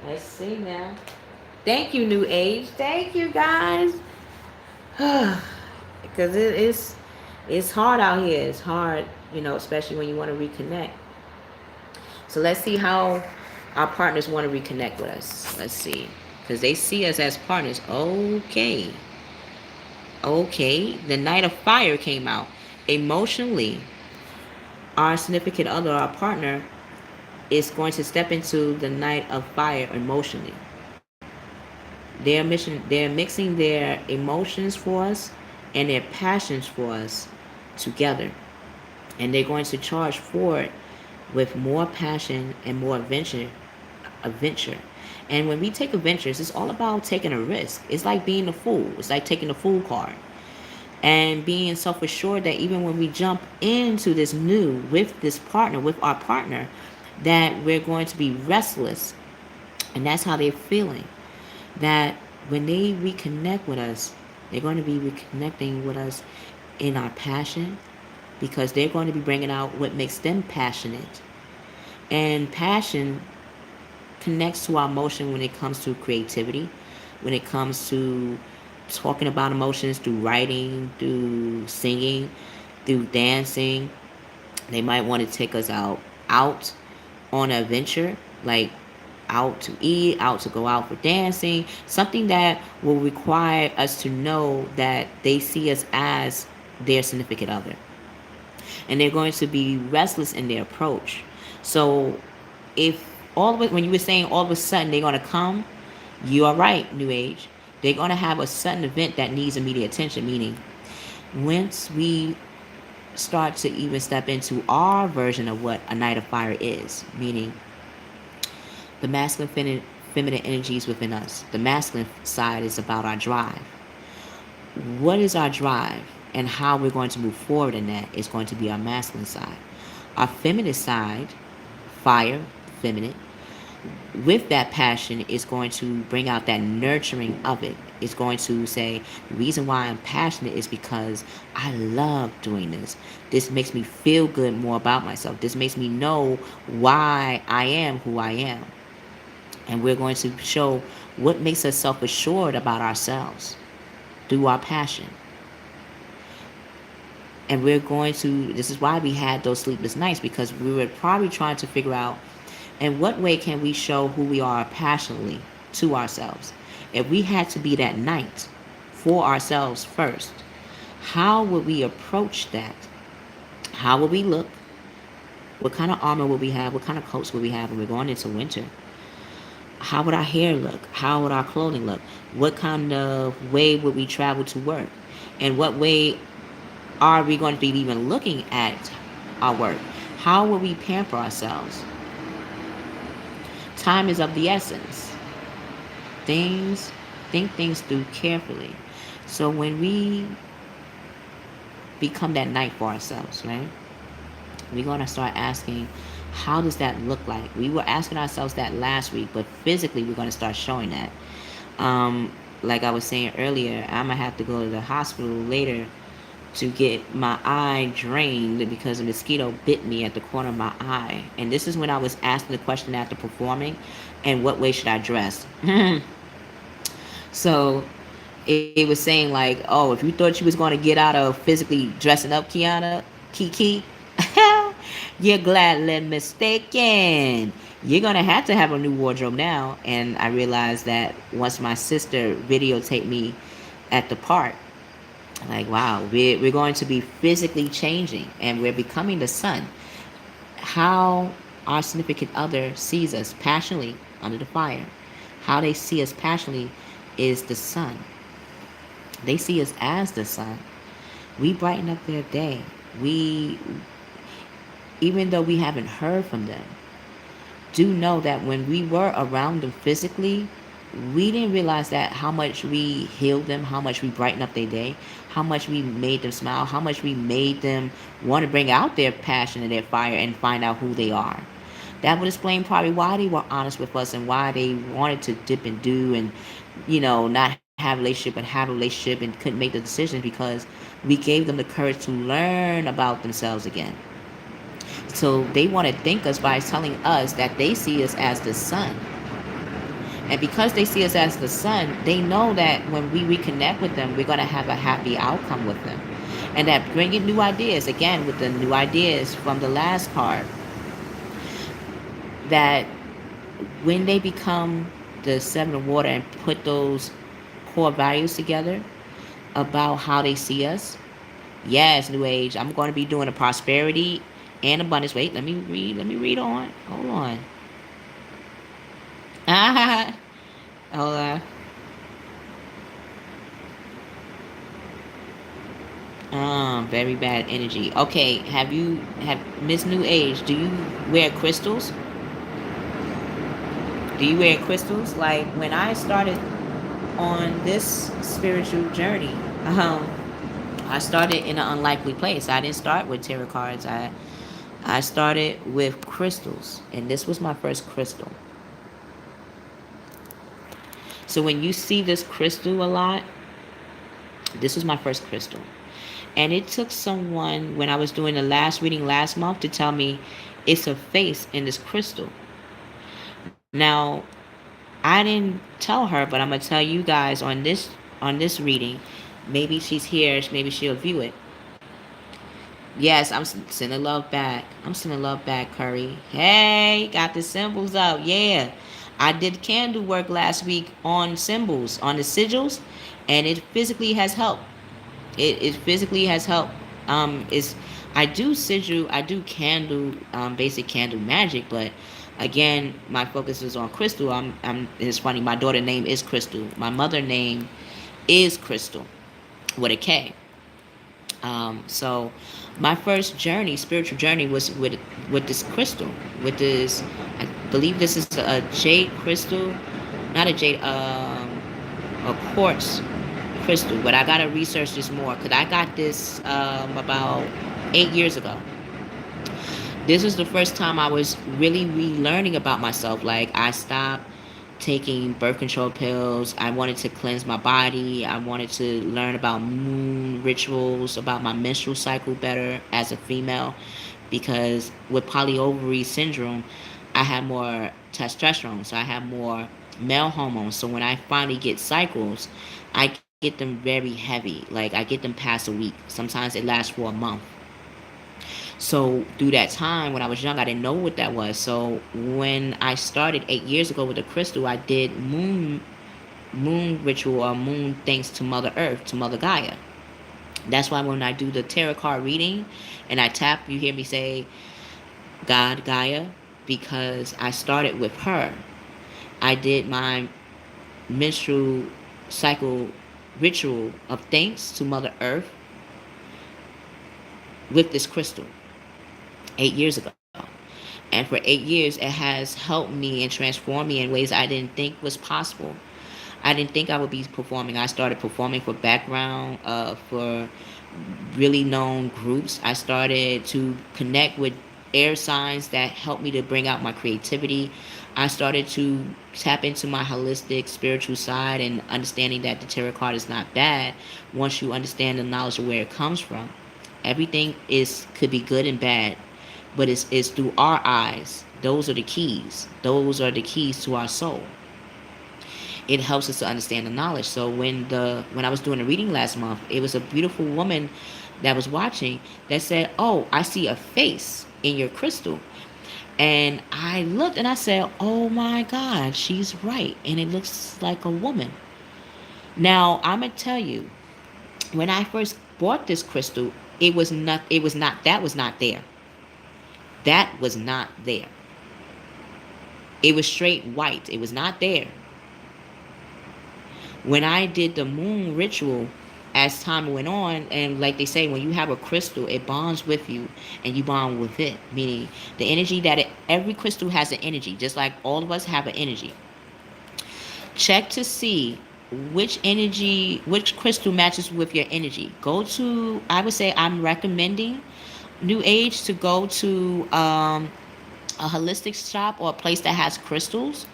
now. Thank you, New Age. Thank you, guys. Because it's hard out here. It's hard, especially when you want to reconnect. So let's see how our partners want to reconnect with us. Let's see. Because they see us as partners. Okay. The Knight of Fire came out. Emotionally, our significant other, our partner, is going to step into the Knight of Fire emotionally. They're mixing their emotions for us and their passions for us together. And they're going to charge forward with more passion and more adventure. And when we take adventures, it's all about taking a risk. It's like being a fool. It's like taking a fool card and being self-assured that even when we jump into this new with this partner, with our partner, that we're going to be restless. And that's how they're feeling. That when they reconnect with us, they're going to be reconnecting with us in our passion, because they're going to be bringing out what makes them passionate. And passion connects to our emotion when it comes to creativity, when it comes to talking about emotions through writing, through singing, through dancing. They might want to take us out on an adventure, like out to eat, out to go out for dancing, something that will require us to know that they see us as their significant other. And they're going to be restless in their approach. So if all of it, when you were saying all of a sudden they're going to come, you are right, New Age. They're going to have a sudden event that needs immediate attention, meaning once we start to even step into our version of what a night of fire is, meaning the masculine feminine energies within us. The masculine side is about our drive. What is our drive and how we're going to move forward in that is going to be our masculine side. Our feminine side, fire, feminine, with that passion is going to bring out that nurturing of it. It's going to say, the reason why I'm passionate is because I love doing this. This makes me feel good more about myself. This makes me know why I am who I am. And we're going to show what makes us self-assured about ourselves through our passion. And we're going to, this is why we had those sleepless nights, because we were probably trying to figure out in what way can we show who we are passionately to ourselves. If we had to be that knight for ourselves first, how would we approach that? How would we look? What kind of armor would we have? What kind of coats would we have when we're going into winter? How would our hair look? How would our clothing look? What kind of way would we travel to work? And what way are we going to be even looking at our work? How will we pamper ourselves? Time is of the essence. Think things through carefully. So when we become that knight for ourselves, right? We're going to start asking, how does that look like? We were asking ourselves that last week, but physically we're going to start showing that. Like I was saying earlier, I'm going to have to go to the hospital later to get my eye drained because a mosquito bit me at the corner of my eye. And this is when I was asking the question after performing, and what way should I dress? So it was saying like, oh, if you thought you was going to get out of physically dressing up, Keykey, you're gladly mistaken. You're going to have a new wardrobe now. And I realized that once my sister videotaped me at the park, like, wow, we're going to be physically changing, and we're becoming the sun. How our significant other sees us passionately under the fire, how they see us passionately is the sun. They see us as the sun. We brighten up their day. Even though we haven't heard from them, do know that when we were around them physically, we didn't realize that how much we healed them, how much we brightened up their day, how much we made them smile, how much we made them want to bring out their passion and their fire and find out who they are. That would explain probably why they were honest with us and why they wanted to dip and do and, not have a relationship but have a relationship and couldn't make the decision, because we gave them the courage to learn about themselves again. So they want to thank us by telling us that they see us as the sun. And because they see us as the sun, they know that when we reconnect with them, we're going to have a happy outcome with them. And that bringing new ideas, again, with the new ideas from the last card, that when they become the seven of water and put those core values together about how they see us, yes, New Age, I'm going to be doing a prosperity and abundance. Wait, let me read on. Hold on. Hold on. Very bad energy. Okay, have Miss New Age, do you wear crystals? Do you wear crystals? Like when I started on this spiritual journey, um, I started in an unlikely place. I didn't start with tarot cards. I started with crystals, and this was my first crystal. So when you see this crystal a lot, this was my first crystal. And it took someone, when I was doing the last reading last month, to tell me it's a face in this crystal. Now, I didn't tell her, but I'm gonna tell you guys on this reading. Maybe she's here. Maybe she'll view it. Yes, I'm sending love back. I'm sending love back, Curry. Hey, got the symbols up. Yeah. I did candle work last week on symbols, on the sigils, and it physically has helped. It physically has helped. It's I do sigil, I do candle, basic candle magic, but again, my focus is on crystal. It's funny. My daughter name is Crystal. My mother name is Crystal with a K. So my first journey, spiritual journey, was with this crystal, with this. I believe this is a jade crystal, not a jade, a quartz crystal. But I gotta research this more because I got this about 8 years ago. This was the first time I was really relearning about myself. Like I stopped taking birth control pills. I wanted to cleanse my body. I wanted to learn about moon rituals, about my menstrual cycle better as a female, because with polyovary syndrome, I have more testosterone, so I have more male hormones. So when I finally get cycles, I get them very heavy. Like I get them past a week. Sometimes it lasts for a month. So through that time when I was young, I didn't know what that was. So when I started 8 years ago with the crystal, I did moon ritual or moon thanks to Mother Earth, to Mother Gaia. That's why when I do the tarot card reading and I tap, you hear me say God, Gaia, because I started with her. I did my menstrual cycle ritual of thanks to Mother Earth with this crystal 8 years ago. And for 8 years, it has helped me and transformed me in ways I didn't think was possible. I didn't think I would be performing. I started performing for background, for really known groups. I started to connect with air signs that helped me to bring out my creativity. I started to tap into my holistic spiritual side and understanding that the tarot card is not bad once you understand the knowledge of where it comes from. Everything is could be good and bad, but it's through our eyes. Those are the keys. Those are the keys to our soul. It helps us to understand the knowledge. So when I was doing a reading last month, it was a beautiful woman that was watching that said, "Oh, I see a face in your crystal." And I looked and I said, "Oh my God, she's right." And it looks like a woman. Now, I'm going to tell you, when I first bought this crystal, that was not there. That was not there. It was straight white. It was not there. When I did the moon ritual, as time went on, and like they say, when you have a crystal, it bonds with you and you bond with it. Meaning the energy every crystal has an energy, just like all of us have an energy. Check to see which crystal matches with your energy. I would say I'm recommending New Age to go to a holistic shop or a place that has crystals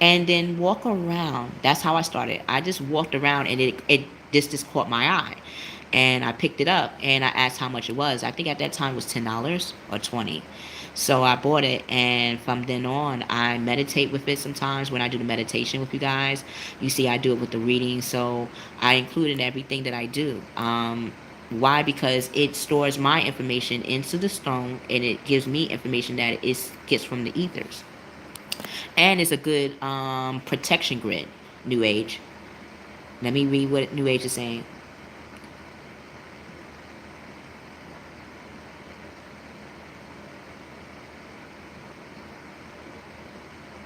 and then walk around. That's how I started. I just walked around and this just caught my eye. And I picked it up and I asked how much it was. I think at that time it was $10 or 20. So I bought it, and from then on, I meditate with it sometimes when I do the meditation with you guys. You see, I do it with the reading, so I include in everything that I do. Why? Because it stores my information into the stone, and it gives me information that it gets from the ethers. And it's a good protection grid, New Age. Let me read what New Age is saying.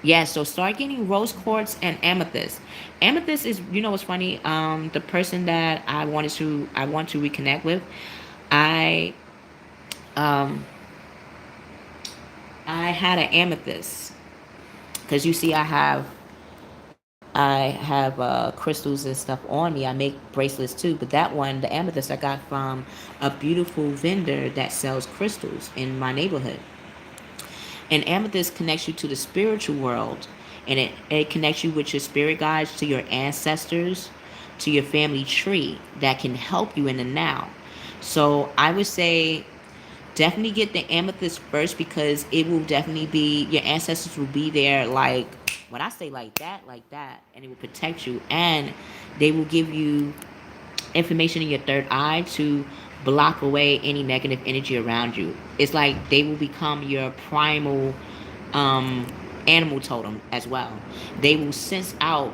Yeah, so start getting rose quartz and amethyst. Amethyst is, what's funny? The person that I want to reconnect with, I um I had an amethyst Because you see, I have crystals and stuff on me. I make bracelets too, but that one, the amethyst, I got from a beautiful vendor that sells crystals in my neighborhood. And amethyst connects you to the spiritual world, and it connects you with your spirit guides, to your ancestors, to your family tree that can help you in the now. So I would say definitely get the amethyst first, because it will definitely be, your ancestors will be there, like when I say like that, and it will protect you, and they will give you information in your third eye to block away any negative energy around you. It's like they will become your primal um, animal totem as well. They will sense out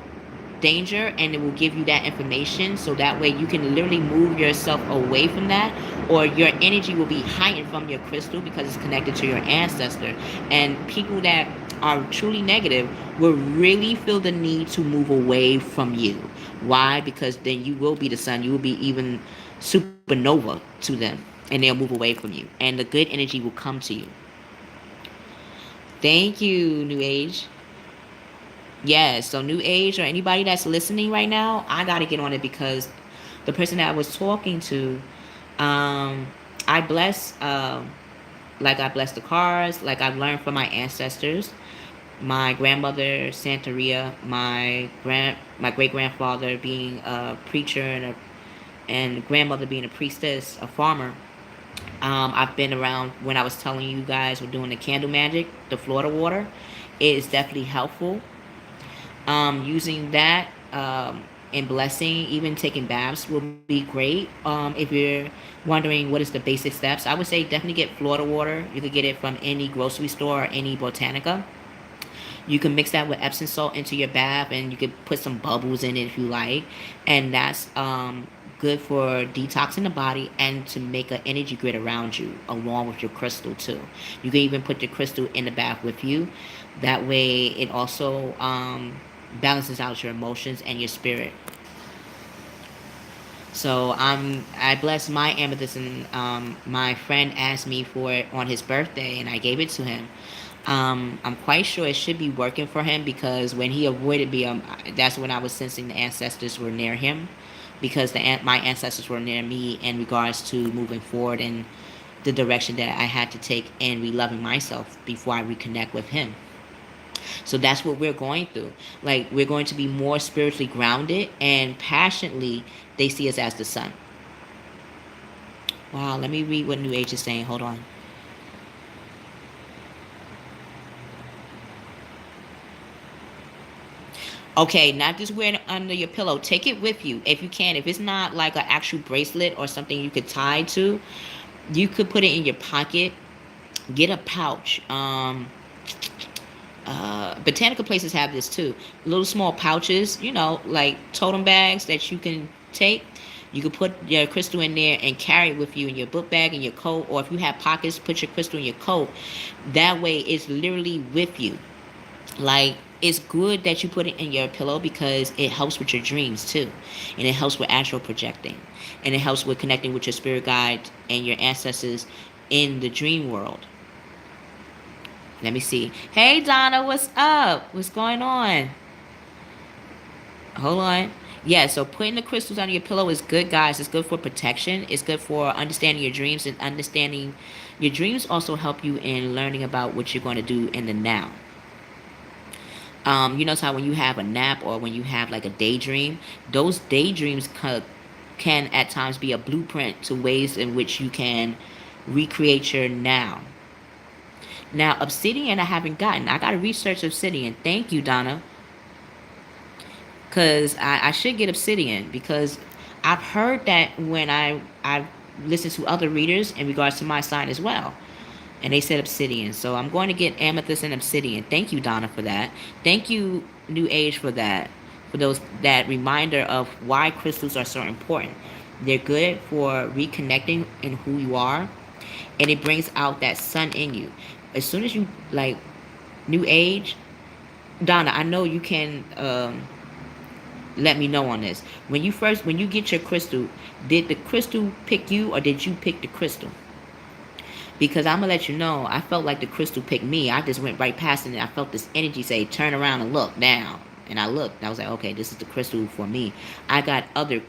danger, and it will give you that information, so that way you can literally move yourself away from that, or your energy will be heightened from your crystal because it's connected to your ancestor. And people that are truly negative will really feel the need to move away from you. Why? Because then you will be the sun, you will be even supernova to them, and they'll move away from you, and the good energy will come to you. Thank you, New Age. Yes, so New Age or anybody that's listening right now, I got to get on it, because the person that I was talking to, um, I bless, like I bless the cards, like I've learned from my ancestors. My grandmother, Santeria, my great grandfather being a preacher, and grandmother being a priestess, a farmer. I've been around when I was telling you guys we're doing the candle magic, the Florida water. It is definitely helpful. Using that in blessing, even taking baths will be great. If you're wondering what is the basic steps, I would say definitely get Florida water. You could get it from any grocery store or any botanica. You can mix that with Epsom salt into your bath, and you could put some bubbles in it if you like. And that's good for detoxing the body and to make an energy grid around you, along with your crystal too. You can even put the crystal in the bath with you. That way, it also balances out your emotions and your spirit. So I blessed my amethyst, and my friend asked me for it on his birthday, and I gave it to him. I'm quite sure it should be working for him, because when he avoided me, that's when I was sensing the ancestors were near him, because my ancestors were near me in regards to moving forward in the direction that I had to take in re-loving myself before I reconnect with him. So that's what we're going through. Like, we're going to be more spiritually grounded, and passionately, they see us as the sun. Wow, let me read what New Age is saying. Hold on. Okay, not just wear it under your pillow. Take it with you if you can. If it's not like an actual bracelet or something you could tie to, you could put it in your pocket. Get a pouch. Botanical places have this too. Little small pouches, like totem bags that you can take. You can put your crystal in there and carry it with you in your book bag, in your coat, or if you have pockets, put your crystal in your coat. That way, it's literally with you. Like, it's good that you put it in your pillow, because it helps with your dreams too, and it helps with astral projecting, and it helps with connecting with your spirit guide and your ancestors in the dream world. Let me see. Hey Donna, what's up? What's going on? Hold on. Yeah, so putting the crystals under your pillow is good, guys. It's good for protection. It's good for understanding your dreams, and understanding your dreams also help you in learning about what you're going to do in the now. You notice how when you have a nap, or when you have like a daydream, those daydreams can at times be a blueprint to ways in which you can recreate your now. Now, obsidian I haven't gotten. I got to research obsidian. Thank you, Donna. Because I should get obsidian, because I've heard that when I've listened to other readers in regards to my sign as well. And they said obsidian. So I'm going to get amethyst and obsidian. Thank you, Donna, for that. Thank you, New Age, for that. For that reminder of why crystals are so important. They're good for reconnecting in who you are. And it brings out that sun in you. As soon as you, like, New Age, Donna, I know you can let me know on this. When you get your crystal, did the crystal pick you, or did you pick the crystal? Because I'm gonna let you know, I felt like the crystal picked me. I just went right past it and I felt this energy say, turn around and look down. And I looked. I was like, okay, this is the crystal for me. I got other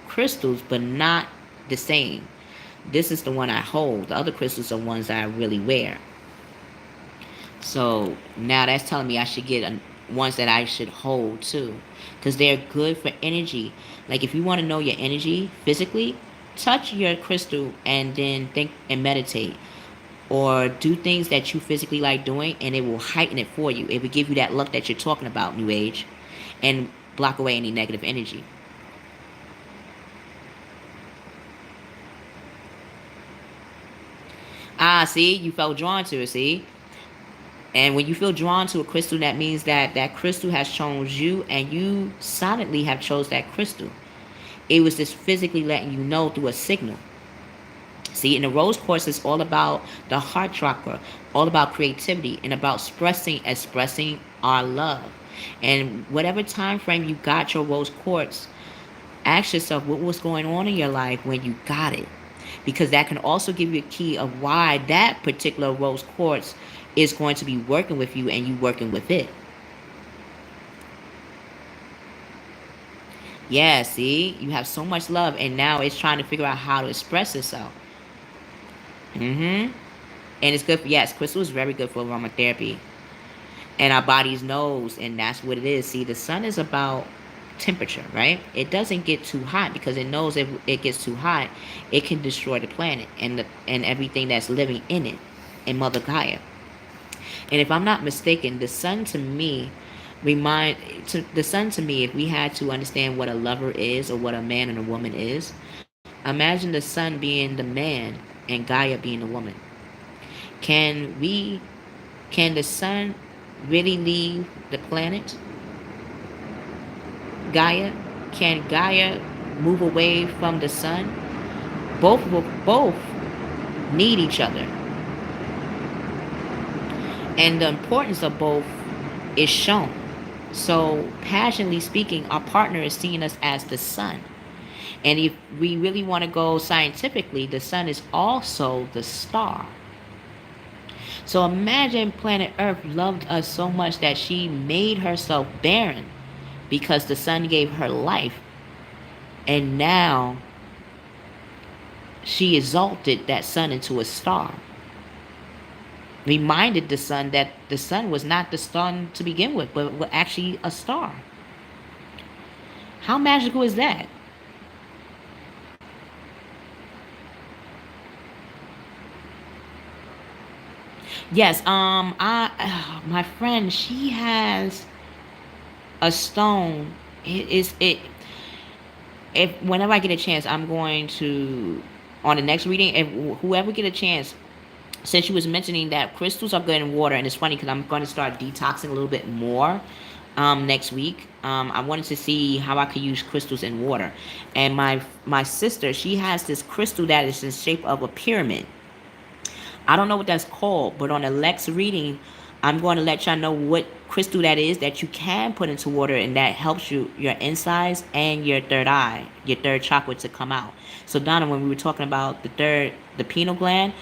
crystals, but not the same. This is the one I hold. The other crystals are ones that I really wear. So now that's telling me I should get ones that I should hold too, because they're good for energy. Like if you want to know your energy physically, touch your crystal and then think and meditate, or do things that you physically like doing, and it will heighten it for you. It will give you that luck that you're talking about, New Age, and block away any negative energy. Ah, see, you felt drawn to it. See, and when you feel drawn to a crystal, that means that that crystal has chosen you, and you silently have chose that crystal. It was just physically letting you know through a signal. See, and the rose quartz is all about the heart chakra, all about creativity and about expressing our love. And whatever time frame you got your rose quartz, ask yourself what was going on in your life when you got it, because that can also give you a key of why that particular rose quartz is going to be working with you and you working with it. Yeah, see, you have so much love, and now it's trying to figure out how to express itself. Mm-hmm. And it's good for, yes, crystal is very good for aromatherapy. And our bodies knows, and that's what it is. See, the sun is about temperature, right? It doesn't get too hot because it knows if it gets too hot, it can destroy the planet and everything that's living in it, in Mother Gaia. And if I'm not mistaken, the sun to me the sun to me, if we had to understand what a lover is or what a man and a woman is, imagine the sun being the man and Gaia being the woman. Can we can the sun really leave the planet Gaia? Can Gaia move away from the sun? Both need each other. And the importance of both is shown. So, passionately speaking, our partner is seeing us as the sun. And if we really want to go scientifically, the sun is also the star. So imagine planet Earth loved us so much that she made herself barren because the sun gave her life. And now she exalted that sun into a star. Reminded the sun that the sun was not the sun to begin with, but was actually a star. How magical is that? Yes, my friend, she has a stone. It is it. If whenever I get a chance, I'm going to on the next reading. If whoever get a chance, since you was mentioning that crystals are good in water, and it's funny because I'm going to start detoxing a little bit more next week. I wanted to see how I could use crystals in water, and my sister, she has this crystal that is in shape of a pyramid. I don't know what that's called, but on the next reading, I'm going to let y'all know what crystal that is that you can put into water, and that helps you your insides and your third eye, your third chakra to come out. So Donna, when we were talking about the pineal gland,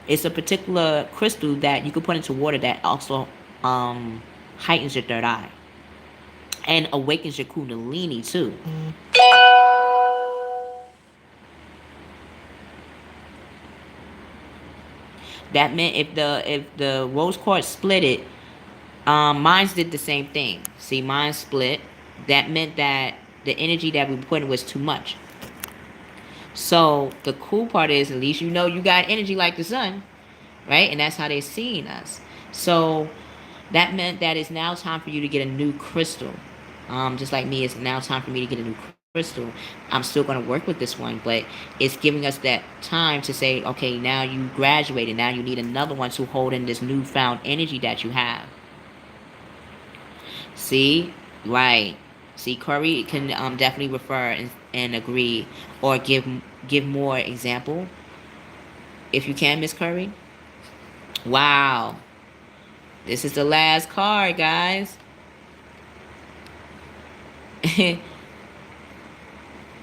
it's a particular crystal that you can put into water that also heightens your third eye and awakens your kundalini too. That meant if the rose quartz split it, mine did the same thing. See, mine split. That meant that the energy that we put in was too much. So the cool part is, at least you know you got energy like the sun, right? And that's how they're seeing us. So that meant that it's now time for you to get a new crystal. Just like me, it's now time for me to get a new crystal. I'm still going to work with this one, but it's giving us that time to say, okay, now you graduated. Now you need another one to hold in this newfound energy that you have. See, right? See, Corey can definitely refer and agree, or give more example if you can, Miss Curry. Wow, this is the last card, guys.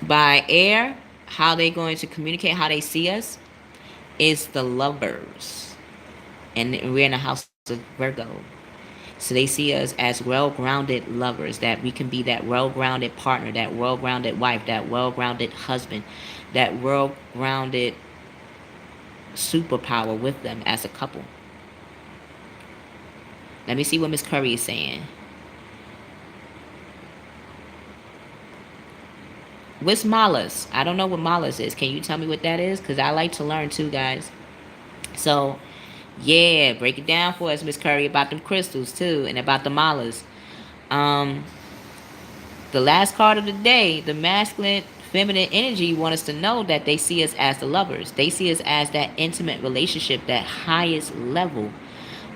By air, how they going to communicate, how they see us is the lovers. And we're in the house of Virgo. So they see us as well-grounded lovers, that we can be that well-grounded partner, that well-grounded wife, that well-grounded husband, that well-grounded superpower with them as a couple. Let me see what Miss Curry is saying. What's malas? I don't know what malas is. Can you tell me what that is? Because I like to learn too, guys. So, yeah, break it down for us, Miss Curry, about them crystals too, and about the malas. Um, the last card of the day, the masculine, feminine energy want us to know that they see us as the lovers. They see us as that intimate relationship, that highest level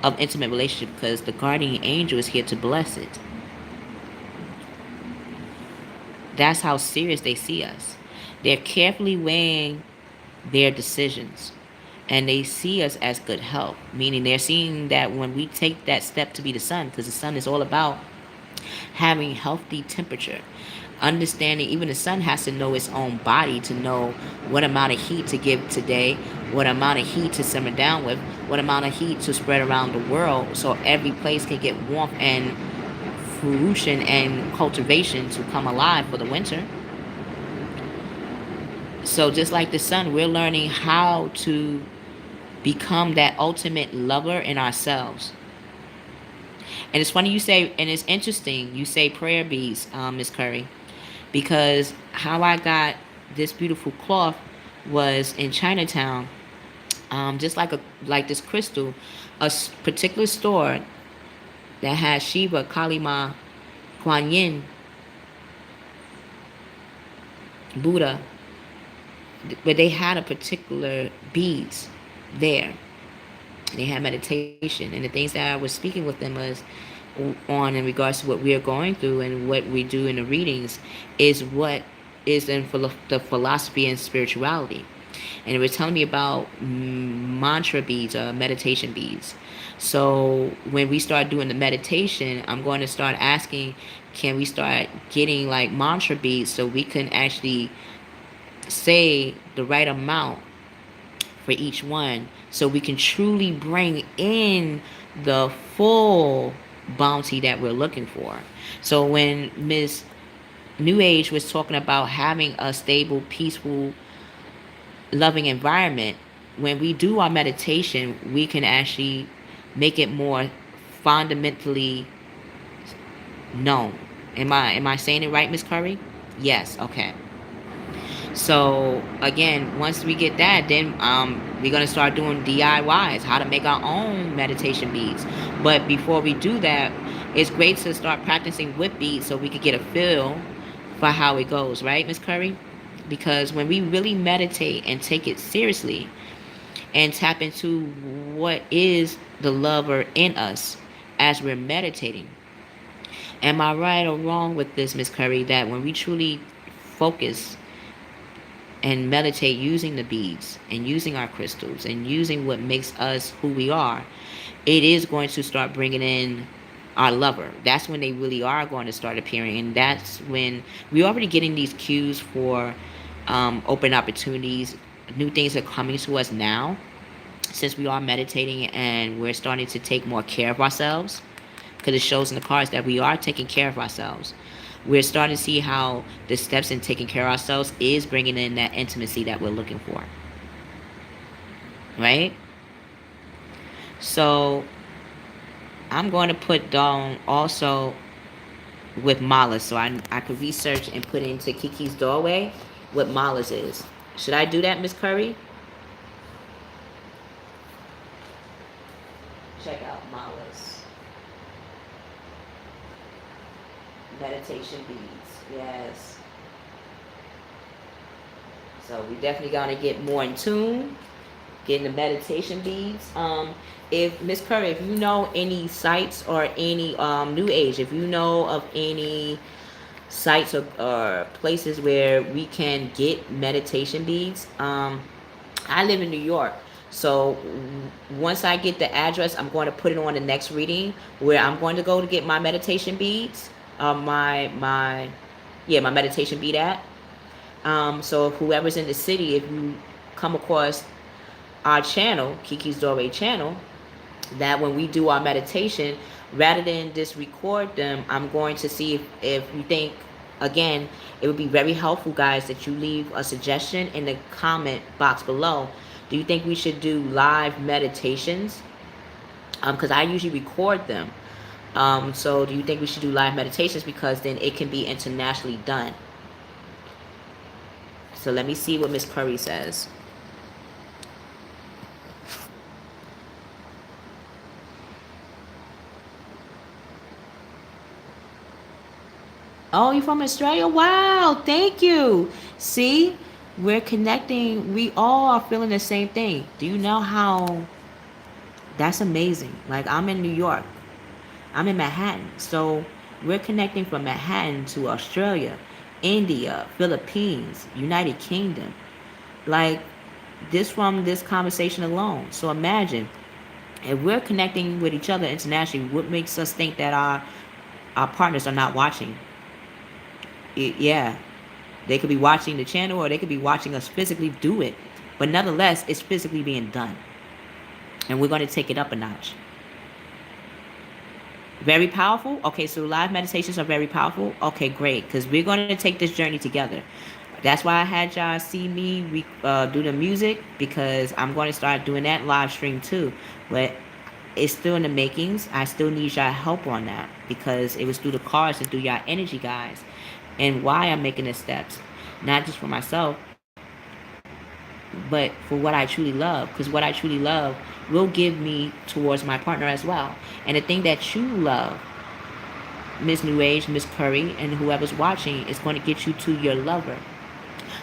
of intimate relationship, because the guardian angel is here to bless it. That's how serious they see us. They're carefully weighing their decisions, and they see us as good health, meaning they're seeing that when we take that step to be the sun, because the sun is all about having healthy temperature, understanding even the sun has to know its own body to know what amount of heat to give today, what amount of heat to simmer down with, what amount of heat to spread around the world, so every place can get warmth and fruition and cultivation to come alive for the winter. So just like the sun, we're learning how to become that ultimate lover in ourselves. And it's funny you say, and it's interesting you say prayer beads, Miss Curry, because how I got this beautiful cloth was in Chinatown, just like this crystal, a particular store that has Shiva, Kali Ma, Kuan Yin, Buddha, but they had a particular beads there. They had meditation, and the things that I was speaking with them was on in regards to what we are going through and what we do in the readings is what is in the philosophy and spirituality. And they were telling me about mantra beads or meditation beads. So when we start doing the meditation, I'm going to start asking, can we start getting like mantra beads so we can actually say the right amount for each one, so we can truly bring in the full bounty that we're looking for. So when Miss New Age was talking about having a stable, peaceful, loving environment, when we do our meditation, we can actually make it more fundamentally known. Am I saying it right, Miss Curry? Yes. Okay. So again, once we get that, then we're gonna start doing DIYs, how to make our own meditation beads. But before we do that, it's great to start practicing with beads so we could get a feel for how it goes, right, Miss Curry? Because when we really meditate and take it seriously and tap into what is the lover in us as we're meditating, am I right or wrong with this, Miss Curry, that when we truly focus and meditate using the beads and using our crystals and using what makes us who we are, it is going to start bringing in our lover. That's when they really are going to start appearing. And that's when we're already getting these cues for open opportunities. New things are coming to us now since we are meditating and we're starting to take more care of ourselves, because it shows in the cards that we are taking care of ourselves. We're starting to see how the steps in taking care of ourselves is bringing in that intimacy that we're looking for. Right? So I'm going to put down also with malas, so I could research and put into Keykey's doorway what malas is. Should I do that, Miss Curry? Check out malas. Meditation beads. Yes. So we definitely gonna get more in tune, getting the meditation beads. If Miss Curry, if you know any sites or any New Age, if you know of any sites or places where we can get meditation beads, I live in New York. So once I get the address, I'm going to put it on the next reading where I'm going to go to get my meditation beads, my meditation bead at. So whoever's in the city, if you come across our channel, Keykey's Doorway channel, that when we do our meditation, rather than just record them, I'm going to see if you think, again, it would be very helpful, guys, that you leave a suggestion in the comment box below. Do you think we should do live meditations? Because I usually record them. So do you think we should do live meditations? Because then it can be internationally done. So let me see what Miss Curry says. Oh, you're from Australia? Wow, thank you. See, we're connecting. We all are feeling the same thing. Do you know how that's amazing? Like, I'm in New York. I'm in Manhattan. So we're connecting from Manhattan to Australia, India, Philippines, United Kingdom. Like, this from this conversation alone. So imagine if we're connecting with each other internationally, what makes us think that our partners are not watching? Yeah, they could be watching the channel, or they could be watching us physically do it. But nonetheless, it's physically being done. And we're going to take it up a notch. Very powerful? Okay, so live meditations are very powerful? Okay, great. Because we're going to take this journey together. That's why I had y'all see me do the music, because I'm going to start doing that live stream too. But it's still in the makings. I still need y'all help on that, because it was through the cards and through y'all energy, guys. And why I'm making the steps, not just for myself, but for what I truly love. Because what I truly love will give me towards my partner as well. And the thing that you love, Miss New Age, Miss Curry, and whoever's watching, is going to get you to your lover.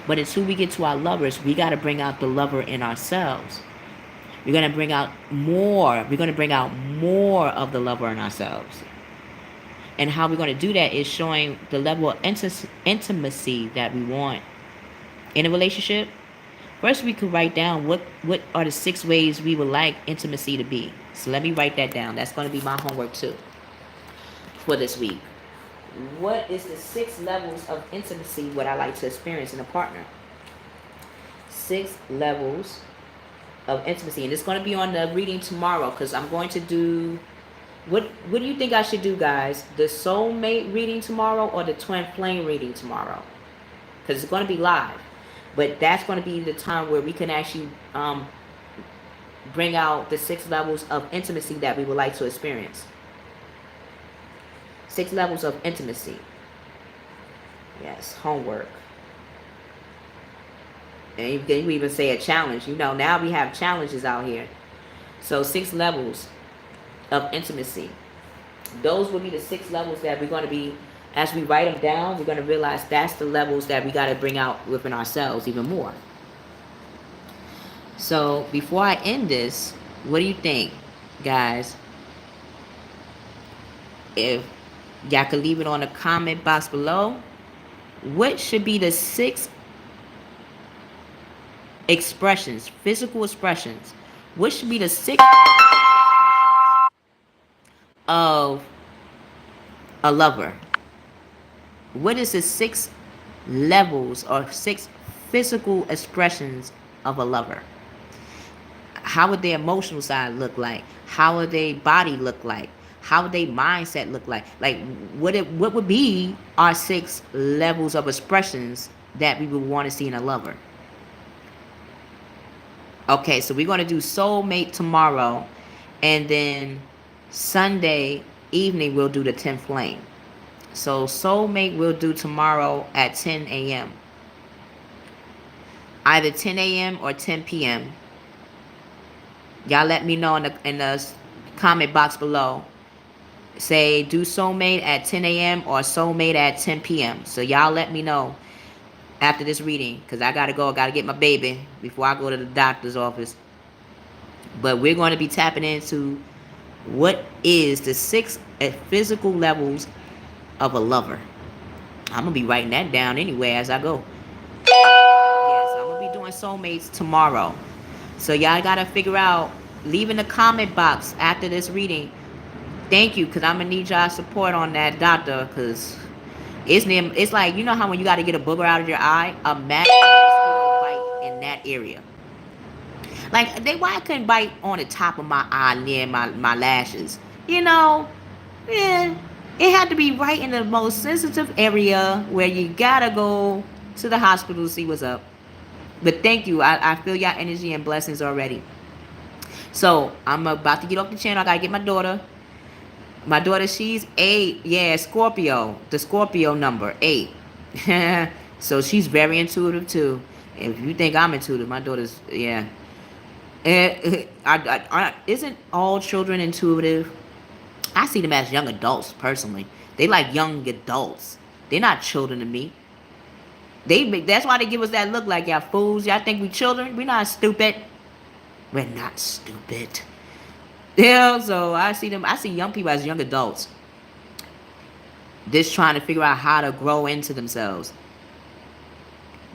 But until we get to our lovers, we got to bring out the lover in ourselves. We're going to bring out more. We're going to bring out more of the lover in ourselves. And how we're going to do that is showing the level of intimacy that we want in a relationship. First, we could write down what are the 6 ways we would like intimacy to be. So let me write that down. That's going to be my homework too for this week. What is the 6 levels of intimacy what I like to experience in a partner? 6 levels of intimacy. And it's going to be on the reading tomorrow, because I'm going to do... What do you think I should do, guys? The soulmate reading tomorrow or the twin flame reading tomorrow? Because it's going to be live. But that's going to be the time where we can actually bring out the 6 levels of intimacy that we would like to experience. 6 levels of intimacy. Yes, homework. And you can even say a challenge. You know, now we have challenges out here. So 6 levels of intimacy. Those will be the 6 levels that we're going to be, as we write them down, we're going to realize that's the levels that we got to bring out within ourselves even more. So before I end this, what do you think, guys? If y'all could leave it on the comment box below, what should be the 6 expressions, physical expressions? What should be the 6 of a lover? What is the 6 levels or 6 physical expressions of a lover? How would their emotional side look like? How would their body look like? How would their mindset look like? Like, what would be our 6 levels of expressions that we would want to see in a lover? Okay, so we're going to do soulmate tomorrow, and then Sunday evening we'll do the 10th flame. So soulmate we'll do tomorrow at 10 a.m. Either 10 a.m. or 10 p.m. Y'all let me know in the comment box below. Say do soulmate at 10 a.m. or soulmate at 10 p.m. So y'all let me know after this reading, because I got to go. I got to get my baby before I go to the doctor's office. But we're going to be tapping into what is the 6 physical levels of a lover. I'm going to be writing that down anyway as I go. Yes, I'm going to be doing soulmates tomorrow. So y'all got to figure out, leave in the comment box after this reading. Thank you, because I'm going to need y'all support on that, doctor, because it's like, you know how when you got to get a booger out of your eye? Imagine a mosquito bite in that area. Like, why I couldn't bite on the top of my eye near my lashes? You know, yeah, it had to be right in the most sensitive area where you gotta go to the hospital to see what's up. But thank you. I feel your energy and blessings already. So I'm about to get off the channel. I gotta get my daughter. My daughter, she's 8. Yeah, Scorpio. The Scorpio number 8. So she's very intuitive too. If you think I'm intuitive, my daughter's, yeah. Isn't all children intuitive? I see them as young adults personally. They like young adults. They're not children to me. That's why they give us that look like y'all fools. Y'all think we children? We not stupid. We're not stupid. Yeah, so I see young people as young adults. Just trying to figure out how to grow into themselves.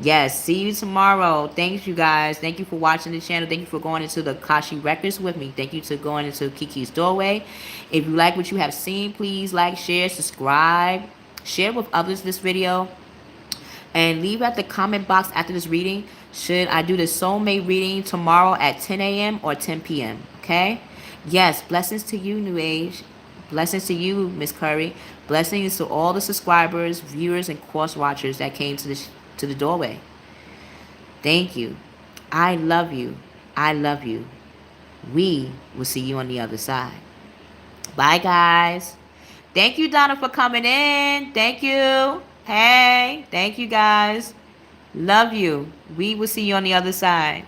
Yes, see you tomorrow. Thanks, you guys. Thank you for watching the channel. Thank you for going into the Kashi Records with me. Thank you for going into Keykey's Doorway. If you like what you have seen, please like, share, subscribe. Share with others this video. And leave at the comment box after this reading. Should I do the soulmate reading tomorrow at 10 a.m. or 10 p.m.? Okay? Yes, blessings to you, New Age. Blessings to you, Miss Curry. Blessings to all the subscribers, viewers, and course watchers that came to the doorway. Thank you. I love you. I love you. We will see you on the other side. Bye, guys. Thank you, Donna, for coming in. Thank you. Hey, thank you, guys. Love you. We will see you on the other side.